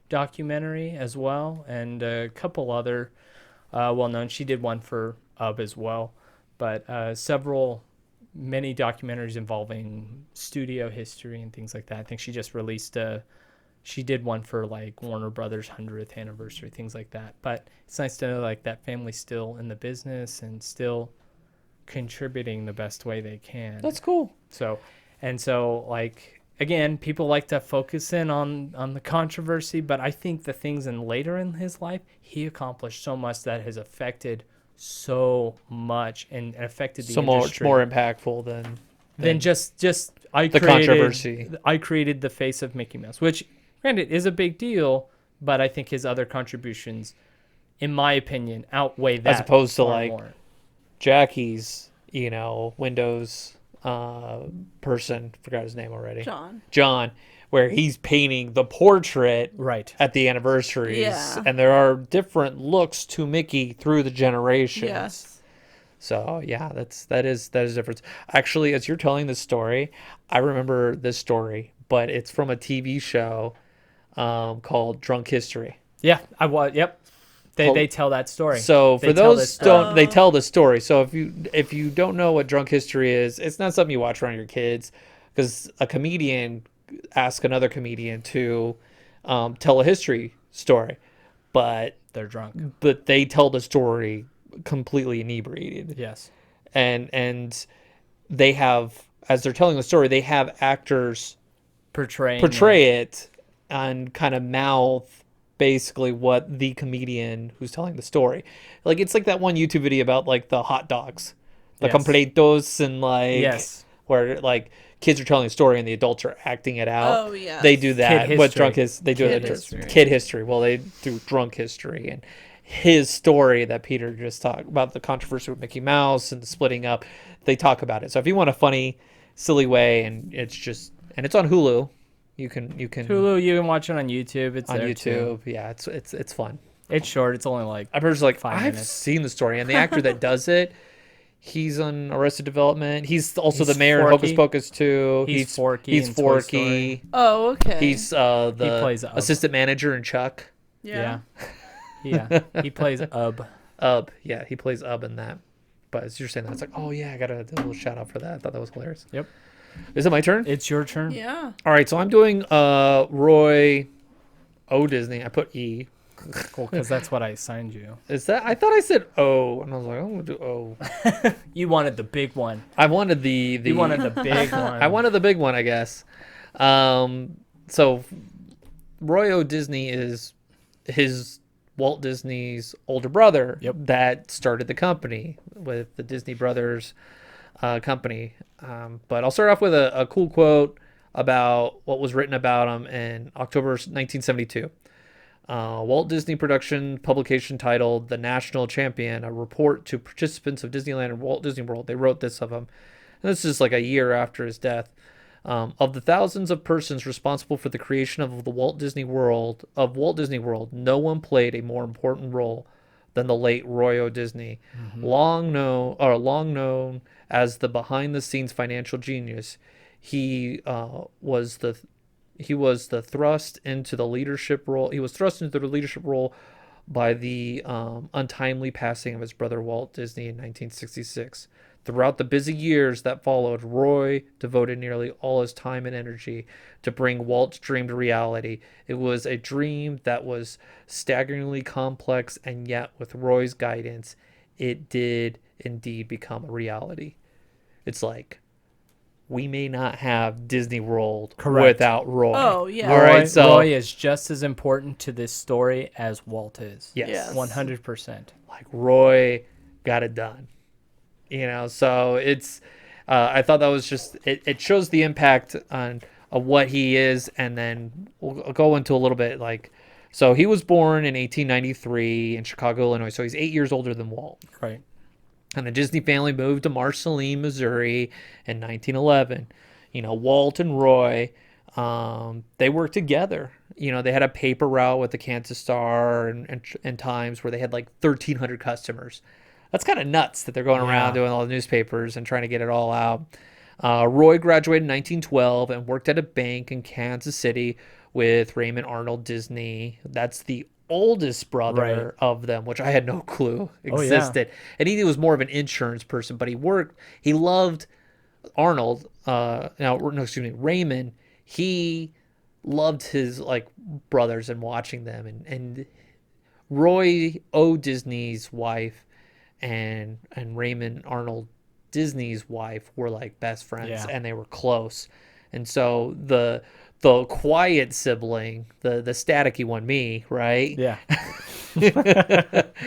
documentary as well, and a couple other well known. She did one for Ub as well, but many documentaries involving studio history and things like that. I think she just released she did one for like Warner Brothers 100th anniversary, things like that. But it's nice to know like that family's still in the business and still contributing the best way they can. That's cool. So like again, people like to focus in on the controversy, but I think the things later in his life, he accomplished so much that has affected so much and affected the So industry. much more impactful than just the controversy. I created the face of Mickey Mouse, which granted is a big deal, but I think his other contributions, in my opinion, outweigh that As opposed to far like more. Jackie's, Windows person, forgot his name already. John, where he's painting the portrait Right. at the anniversaries. Yeah. And there are different looks to Mickey through the generations. Yes. So yeah, that is a difference. Actually, as you're telling this story, I remember this story, but it's from a TV show called Drunk History. Yeah, I was. Yep. They tell that story. So They for tell those this story. they tell the story. So if you don't know what Drunk History is, it's not something you watch around your kids, because a comedian asks another comedian to tell a history story, but They're drunk. they tell the story completely inebriated. Yes. And they have, as they're telling the story, they have actors Portray it and kind of mouth basically what the comedian who's telling the story. Like, it's like that one YouTube video about like the hot dogs, the Yes. completos, and like Yes. where like kids are telling a story and the adults are acting it out. Oh, yes. They do that. Kid What history. drunk is they do Kid it history. kid history. Well, they do drunk history, and his story that Peter just talked about, the controversy with Mickey Mouse and the splitting up. They talk about it. So if you want a funny, silly way, and it's on Hulu. You can Hulu, you can watch it on YouTube. It's on there YouTube. too. Yeah, it's fun. It's short. It's only like I've heard like 5 I've minutes. seen the story, and the actor that does it, he's on Arrested Development. He's also He's the mayor in Forky. Hocus Pocus too. He's Forky He's in Toy Forky. Oh, okay. He's the plays Ub. assistant manager in Chuck. yeah. Yeah. He plays Ub. Yeah, he plays Ub in that. But as you're saying that, it's like, oh yeah, I got a little shout out for that. I thought that was hilarious. Yep. Is it my turn? It's your turn. Yeah. All right, so I'm doing Roy O. Disney. I put E. Cool, because that's what I assigned you. Is that? I thought I said O, and I was like, I'm gonna do O. You wanted the big one. I wanted the You wanted the big one. I wanted the big one, I guess. So Roy O. Disney is his Walt Disney's older brother. Yep. That started the company with the Disney Brothers company. But I'll start off with a cool quote about what was written about him in October 1972. Walt Disney production publication titled The National Champion, a report to participants of Disneyland and Walt Disney World. They wrote this of him. And this is like a year after his death. Of the thousands of persons responsible for the creation of Walt Disney World, no one played a more important role than the late Roy O. Disney, long known as the behind-the-scenes financial genius. He was thrust into the leadership role by the untimely passing of his brother Walt Disney in 1966. Throughout the busy years that followed, Roy devoted nearly all his time and energy to bring Walt's dream to reality. It was a dream that was staggeringly complex, and yet with Roy's guidance, it did indeed become a reality. It's like, we may not have Disney World Correct. without Roy. Oh, yeah. All right, so Roy is just as important to this story as Walt is. yes, Yes. 100%. like Roy got it done. So it's I thought that was just it shows the impact of what he is, and then we'll go into a little bit like So he was born in 1893 in Chicago, Illinois. So he's 8 years older than Walt. Right. And the Disney family moved to Marceline, Missouri in 1911. Walt and Roy, they worked together. They had a paper route with the Kansas Star and Times where they had like 1,300 customers. That's kind of nuts that they're going around doing all the newspapers and trying to get it all out. Roy graduated in 1912 and worked at a bank in Kansas City with Raymond Arnold Disney. That's the oldest brother of them, which I had no clue existed. And he was more of an insurance person, but he loved Arnold. Raymond. He loved his like brothers and watching them. And Roy O. Disney's wife and Raymond Arnold Disney's wife were like best friends and they were close. And so the quiet sibling, the staticky one, me, right? Yeah.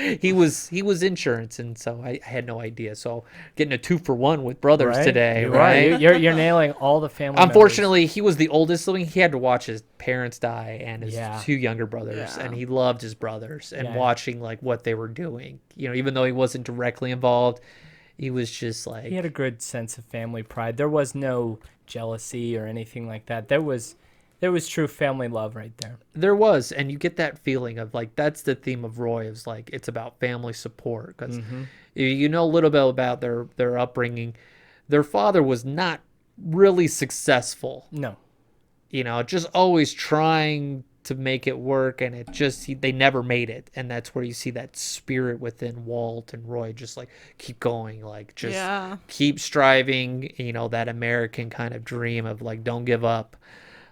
he was insurance, and so I had no idea. So getting a 2-for-1 with brothers today, right? You're nailing all the family. Unfortunately, he was the oldest sibling. He had to watch his parents die and his 2 younger brothers, and he loved his brothers and watching like what they were doing. Even though he wasn't directly involved, he was just like he had a good sense of family pride. There was no jealousy or anything like that. There was true family love right there. There was, and you get that feeling of like that's the theme of Roy is like it's about family support because you know a little bit about their upbringing. Their father was not really successful. No, just always trying to make it work, and they never made it, and that's where you see that spirit within Walt and Roy, just like keep going, like just keep striving. That American kind of dream of like don't give up.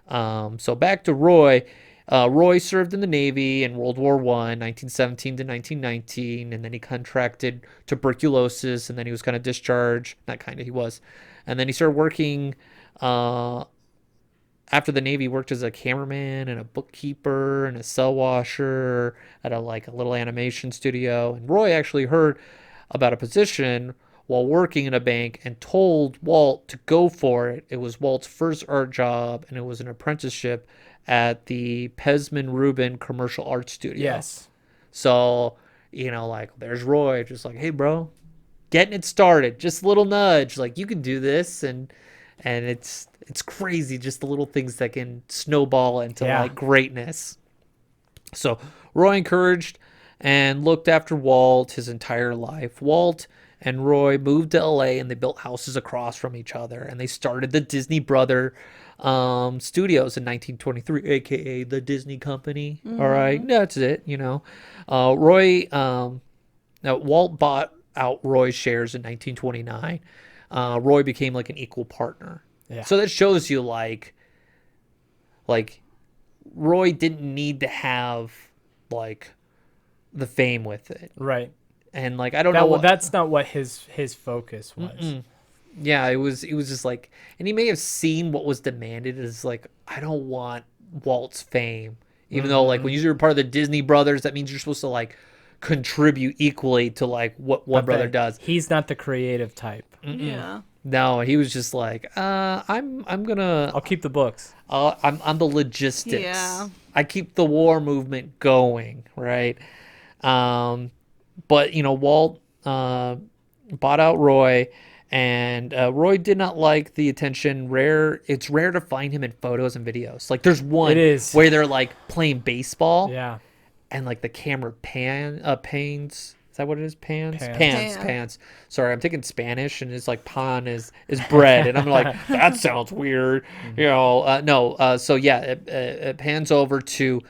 So back to Roy. Roy served in the Navy in World War I, 1917 to 1919, and then he contracted tuberculosis, and then he was kind of discharged. He was. And then he started working, after the Navy, worked as a cameraman and a bookkeeper and a cell washer at a little animation studio. And Roy actually heard about a position while working in a bank and told Walt to go for it. It was Walt's first art job, and it was an apprenticeship at the Pesman Rubin Commercial Art Studio. Yes. So, there's Roy, just like, hey, bro, getting it started. Just a little nudge. Like, you can do this. And it's crazy, just the little things that can snowball into, like, greatness. So, Roy encouraged and looked after Walt his entire life. Walt and Roy moved to LA, and they built houses across from each other, and they started the Disney Brother Studios in 1923, aka the Disney Company. All right, that's it. Roy. Now Walt bought out Roy's shares in 1929. Roy became like an equal partner. Yeah. So that shows you like Roy didn't need to have like the fame with it, right? And I don't know. That's not what his focus was. Mm-mm. Yeah, it was just like, and he may have seen what was demanded as like, I don't want Walt's fame, even though when you're part of the Disney Brothers, that means you're supposed to like contribute equally to like what one brother does. He's not the creative type. Mm-mm. Yeah. No, he was just like, I'm gonna. I'll keep the books. I'm the logistics. Yeah. I keep the war movement going, right? But Walt bought out Roy, and Roy did not like the attention. It's rare to find him in photos and videos. Like there's one where they're like playing baseball, and like the camera pans. Is that what it is? Pans. Sorry, I'm taking Spanish, and it's like pan is bread, and I'm like, that sounds weird, No. So yeah, it pans over to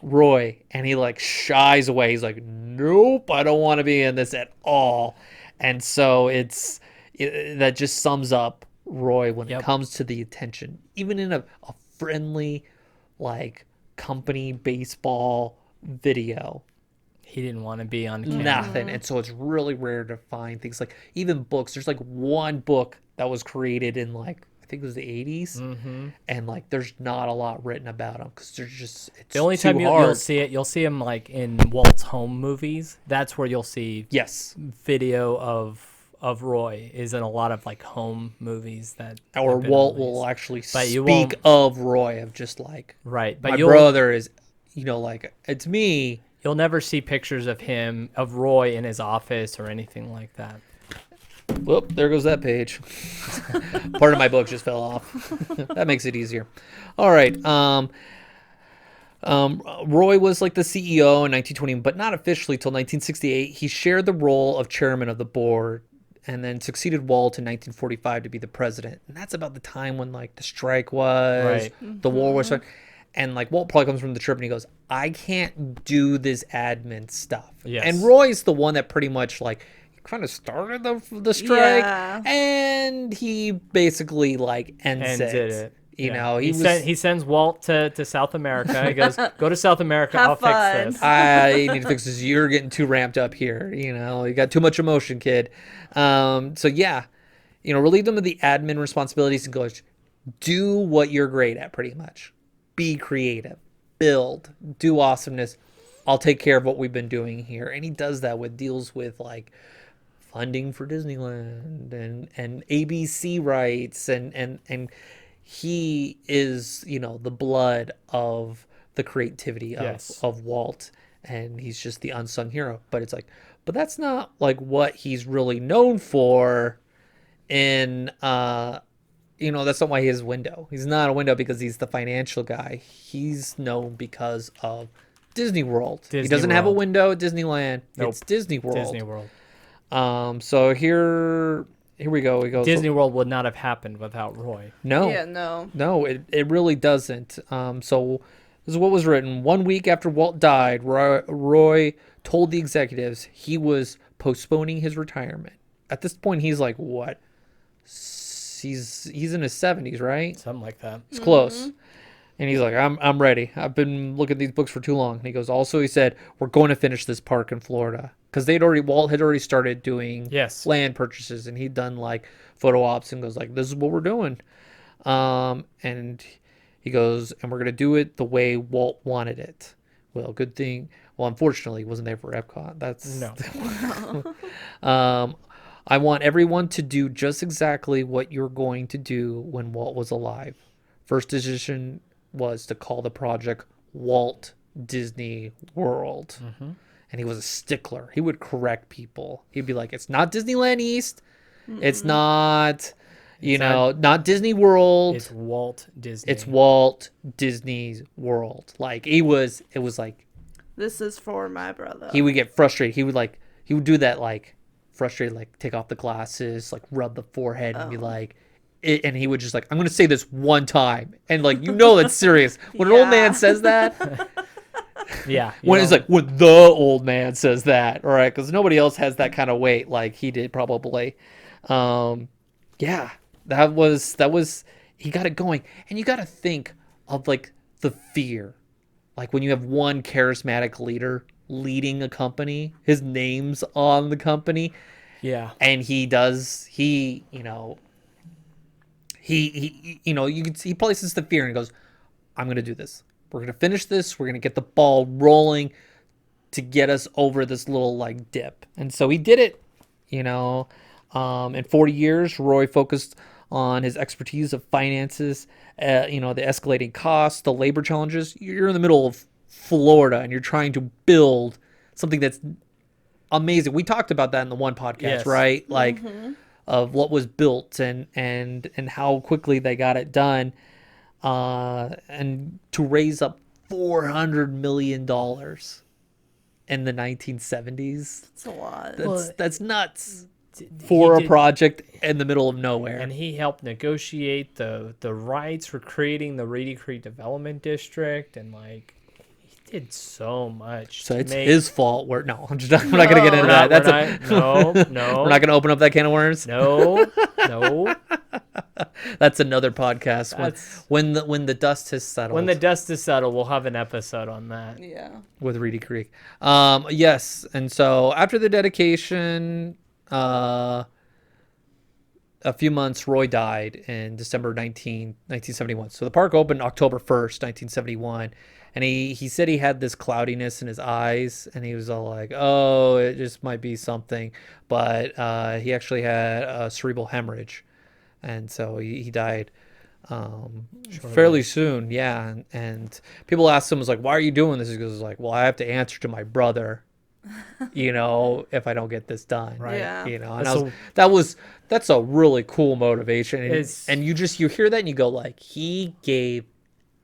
Roy, and he like shies away. He's like, nope, I don't want to be in this at all. And so that just sums up Roy when it comes to the attention, even in a friendly like company baseball video. He didn't want to be on camera. Nothing. And so it's really rare to find things like even books. There's like one book that was created in like I think it was the 80s, and like there's not a lot written about him because there's just it's the only time you'll see it, you'll see him like in Walt's home movies. That's where you'll see video of Roy is in a lot of like home movies that or Walt will actually speak of Roy of just like but my brother is like it's me. You'll never see pictures of Roy in his office or anything like that. Whoop, there goes that page. Part of my book just fell off. That makes it easier. All right. Roy was like the CEO in 1920, but not officially till 1968. He shared the role of chairman of the board and then succeeded Walt in 1945 to be the president. And that's about the time when like the strike was, the war was. And like Walt probably comes from the trip and he goes, I can't do this admin stuff. Yes. And Roy's the one that pretty much like kind of started the strike, and he basically like ends it. You know, he sends Walt to South America. He goes, go to South America. I'll fix this. I need to fix this. You're getting too ramped up here. You know, you got too much emotion, kid. So yeah, relieve them of the admin responsibilities and go do what you're great at. Pretty much, be creative, build, do awesomeness. I'll take care of what we've been doing here, and he does that with deals with like funding for Disneyland and ABC rights and he is, the blood of the creativity of Walt, and he's just the unsung hero. But it's like, but that's not like what he's really known for in, that's not why he has Window. He's not a Window because he's the financial guy. He's known because of Disney World. He doesn't have a window at Disneyland. Nope. It's Disney World. Disney World. So here we go. Disney World would not have happened without Roy. No. Yeah, no. No, it really doesn't. So this is what was written. 1 week after Walt died, Roy told the executives he was postponing his retirement. At this point, he's like, what? He's in his 70s, right? Something like that. It's close. And he's like, I'm ready. I've been looking at these books for too long. And he goes, also, he said, we're going to finish this park in Florida. Because Walt had already started doing land purchases. And he'd done like photo ops and goes like, this is what we're doing. And he goes, and we're going to do it the way Walt wanted it. Well, good thing. Well, unfortunately, he wasn't there for Epcot. That's no. I want everyone to do just exactly what you're going to do when Walt was alive. First decision was to call the project Walt Disney World. And he was a stickler. He would correct people. He'd be like, it's not Disneyland East. It's not, not Disney World. It's Walt Disney. It's Walt Disney's World. Like, it was like, this is for my brother. He would get frustrated. He would do that, like, frustrated, like, take off the glasses, like, rub the forehead and be like, and he would just like, I'm going to say this one time. And like, that's serious. When an old man says that. When it's like, when the old man says that. All right. Because nobody else has that kind of weight like he did probably. That was, he got it going. And you got to think of like the fear. Like when you have one charismatic leader leading a company, his name's on the company. Yeah. And he he places the fear and goes, I'm going to do this. We're going to finish this. We're going to get the ball rolling to get us over this little like dip. And so he did it, in 40 years, Roy focused on his expertise of finances, the escalating costs, the labor challenges. You're in the middle of Florida and you're trying to build something that's amazing. We talked about that in the one podcast, right? Like, of what was built and how quickly they got it done, and to raise up $400 million in the 1970s. That's a lot. That's nuts for a project in the middle of nowhere. And he helped negotiate the rights for creating the Reedy Creek Development District, and like he did so much. So it's his fault. We're not going to get into that. No. We're not going to open up that can of worms. No. That's another podcast. When the dust has settled. When the dust is settled, we'll have an episode on that. Yeah. With Reedy Creek. Yes. And so after the dedication, a few months, Roy died in December 1971. So the park opened October 1st, 1971. And he said he had this cloudiness in his eyes, and he was all like, oh, it just might be something. But he actually had a cerebral hemorrhage. And so he died fairly soon. Yeah, and people asked him, was like, "Why are you doing this?" He goes like, "Well, I have to answer to my brother, if I don't get this done." Right. Yeah. And that's a really cool motivation. It's- And you hear that and you go like, he gave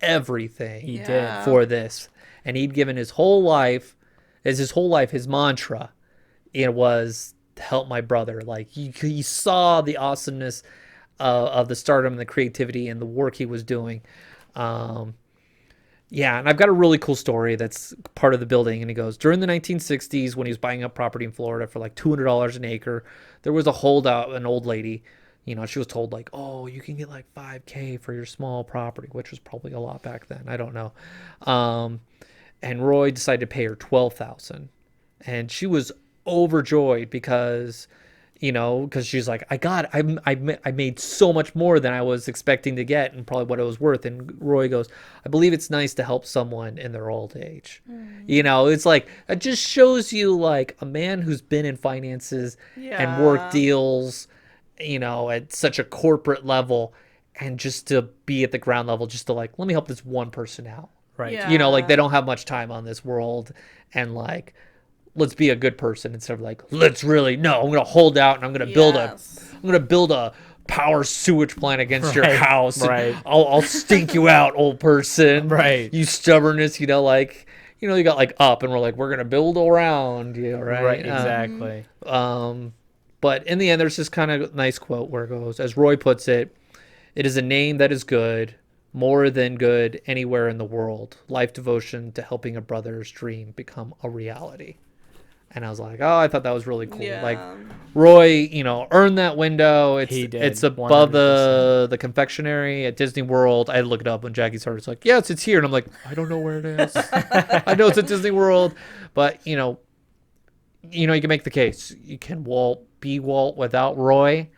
everything He Yeah. did. for this, and he'd given his whole life, his mantra, it was to help my brother. Like he saw the awesomeness of the stardom and the creativity and the work he was doing. Yeah, and I've got a really cool story that's part of the building. And he goes, during the 1960s, when he was buying up property in Florida for like $200 an acre, there was a holdout, an old lady. She was told like, oh, you can get like $5,000 for your small property, which was probably a lot back then. I don't know. And Roy decided to pay her $12,000, and she was overjoyed because she's like, I made so much more than I was expecting to get and probably what it was worth. And Roy goes, I believe it's nice to help someone in their old age. It's like, it just shows you like a man who's been in finances and worked deals, at such a corporate level, and just to be at the ground level, just to like, let me help this one person out. Right. Yeah. Like they don't have much time on this world, and like, let's be a good person instead of like, I'm going to hold out and I'm going to build a power sewage plant against your house. And right. I'll stink you out, old person. Right. You stubbornness, you got like up, and we're like, we're going to build around you. Right. Right. Exactly. But in the end, there's this kind of nice quote where it goes, as Roy puts it, it is a name that is good, more than good anywhere in the world. Life devotion to helping a brother's dream become a reality. And I was like, oh, I thought that was really cool. Yeah. Like, Roy, earned that window. He did, It's above the confectionery at Disney World. I had to look it up when Jackie started. It's like, yes, it's here. And I'm like, I don't know where it is. I know it's at Disney World. But, you can make the case. You can be Walt without Roy.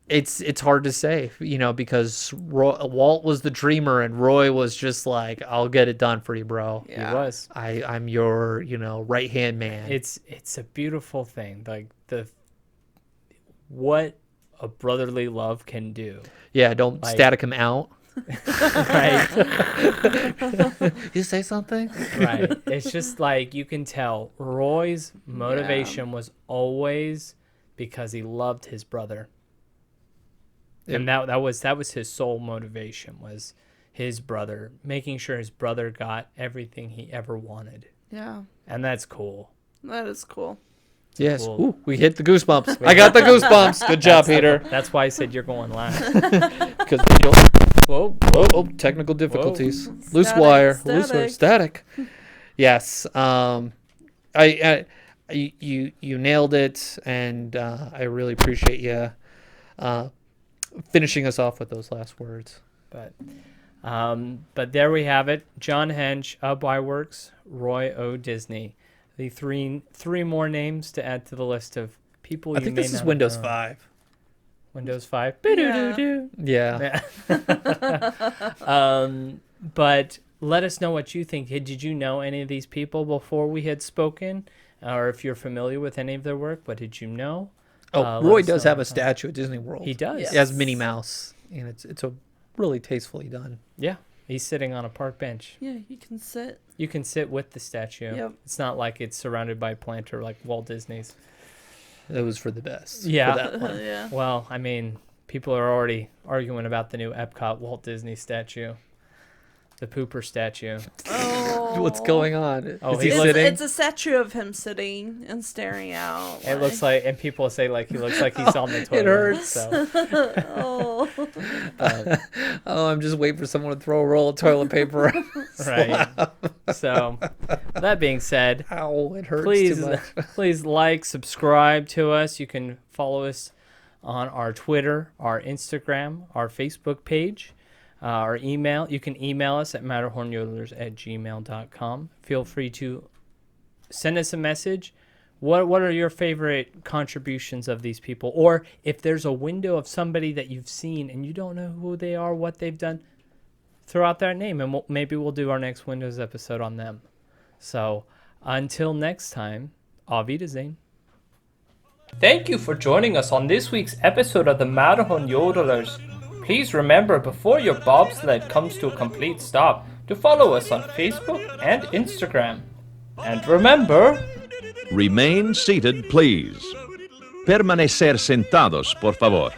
It's hard to say, because Walt was the dreamer and Roy was just like, I'll get it done for you, bro. Yeah. He was. I'm your, right-hand man. It's a beautiful thing. Like what a brotherly love can do. Yeah, don't static him out. Right. You say something? Right. It's just like you can tell Roy's motivation was always because he loved his brother. And that was his sole motivation, was his brother, making sure his brother got everything he ever wanted. Yeah. And that's cool. That is cool. Yes. Cool. Ooh, we hit the goosebumps. I got the goosebumps. Good job, Peter. That's why I said you're going last. Because Whoa. technical difficulties. Whoa. Loose Static, wire. static. Loose wire. Static. Yes. You nailed it, and I really appreciate you finishing us off with those last words. But there we have it. John Hench of Iwerks, Roy O. Disney. The three more names to add to the list of people. I think this is Windows 5. Windows 5. Yeah. But let us know what you think. Did you know any of these people before we had spoken, or if you're familiar with any of their work? What did you know? Roy does have a statue at Disney World. He does. He has Minnie Mouse, and it's a really tastefully done. Yeah, he's sitting on a park bench. Yeah, you can sit. You can sit with the statue. Yep. It's not like it's surrounded by planter like Walt Disney's. It was for the best. Yeah. For that one. Yeah. Well, I mean, people are already arguing about the new Epcot Walt Disney statue. The pooper statue. Oh. What's going on? Oh, Is he he's sitting? It's a statue of him sitting and staring out. It looks like, and people say like he looks like he's on the toilet. It hurts. So, Oh. Oh, I'm just waiting for someone to throw a roll of toilet paper. right. So, that being said, Ow, it hurts please, too much. please like, subscribe to us. You can follow us on our Twitter, our Instagram, our Facebook page. Our email, you can email us at matterhornyodlers@gmail.com. Feel free to send us a message. What are your favorite contributions of these people? Or if there's a window of somebody that you've seen and you don't know who they are, what they've done, throw out their name, and maybe we'll do our next Windows episode on them. So until next time, Auf Wiedersehen. Thank you for joining us on this week's episode of the Matterhorn Yodelers. Please remember before your bobsled comes to a complete stop to follow us on Facebook and Instagram. And remember, Remain seated, please. Permanecer sentados, por favor.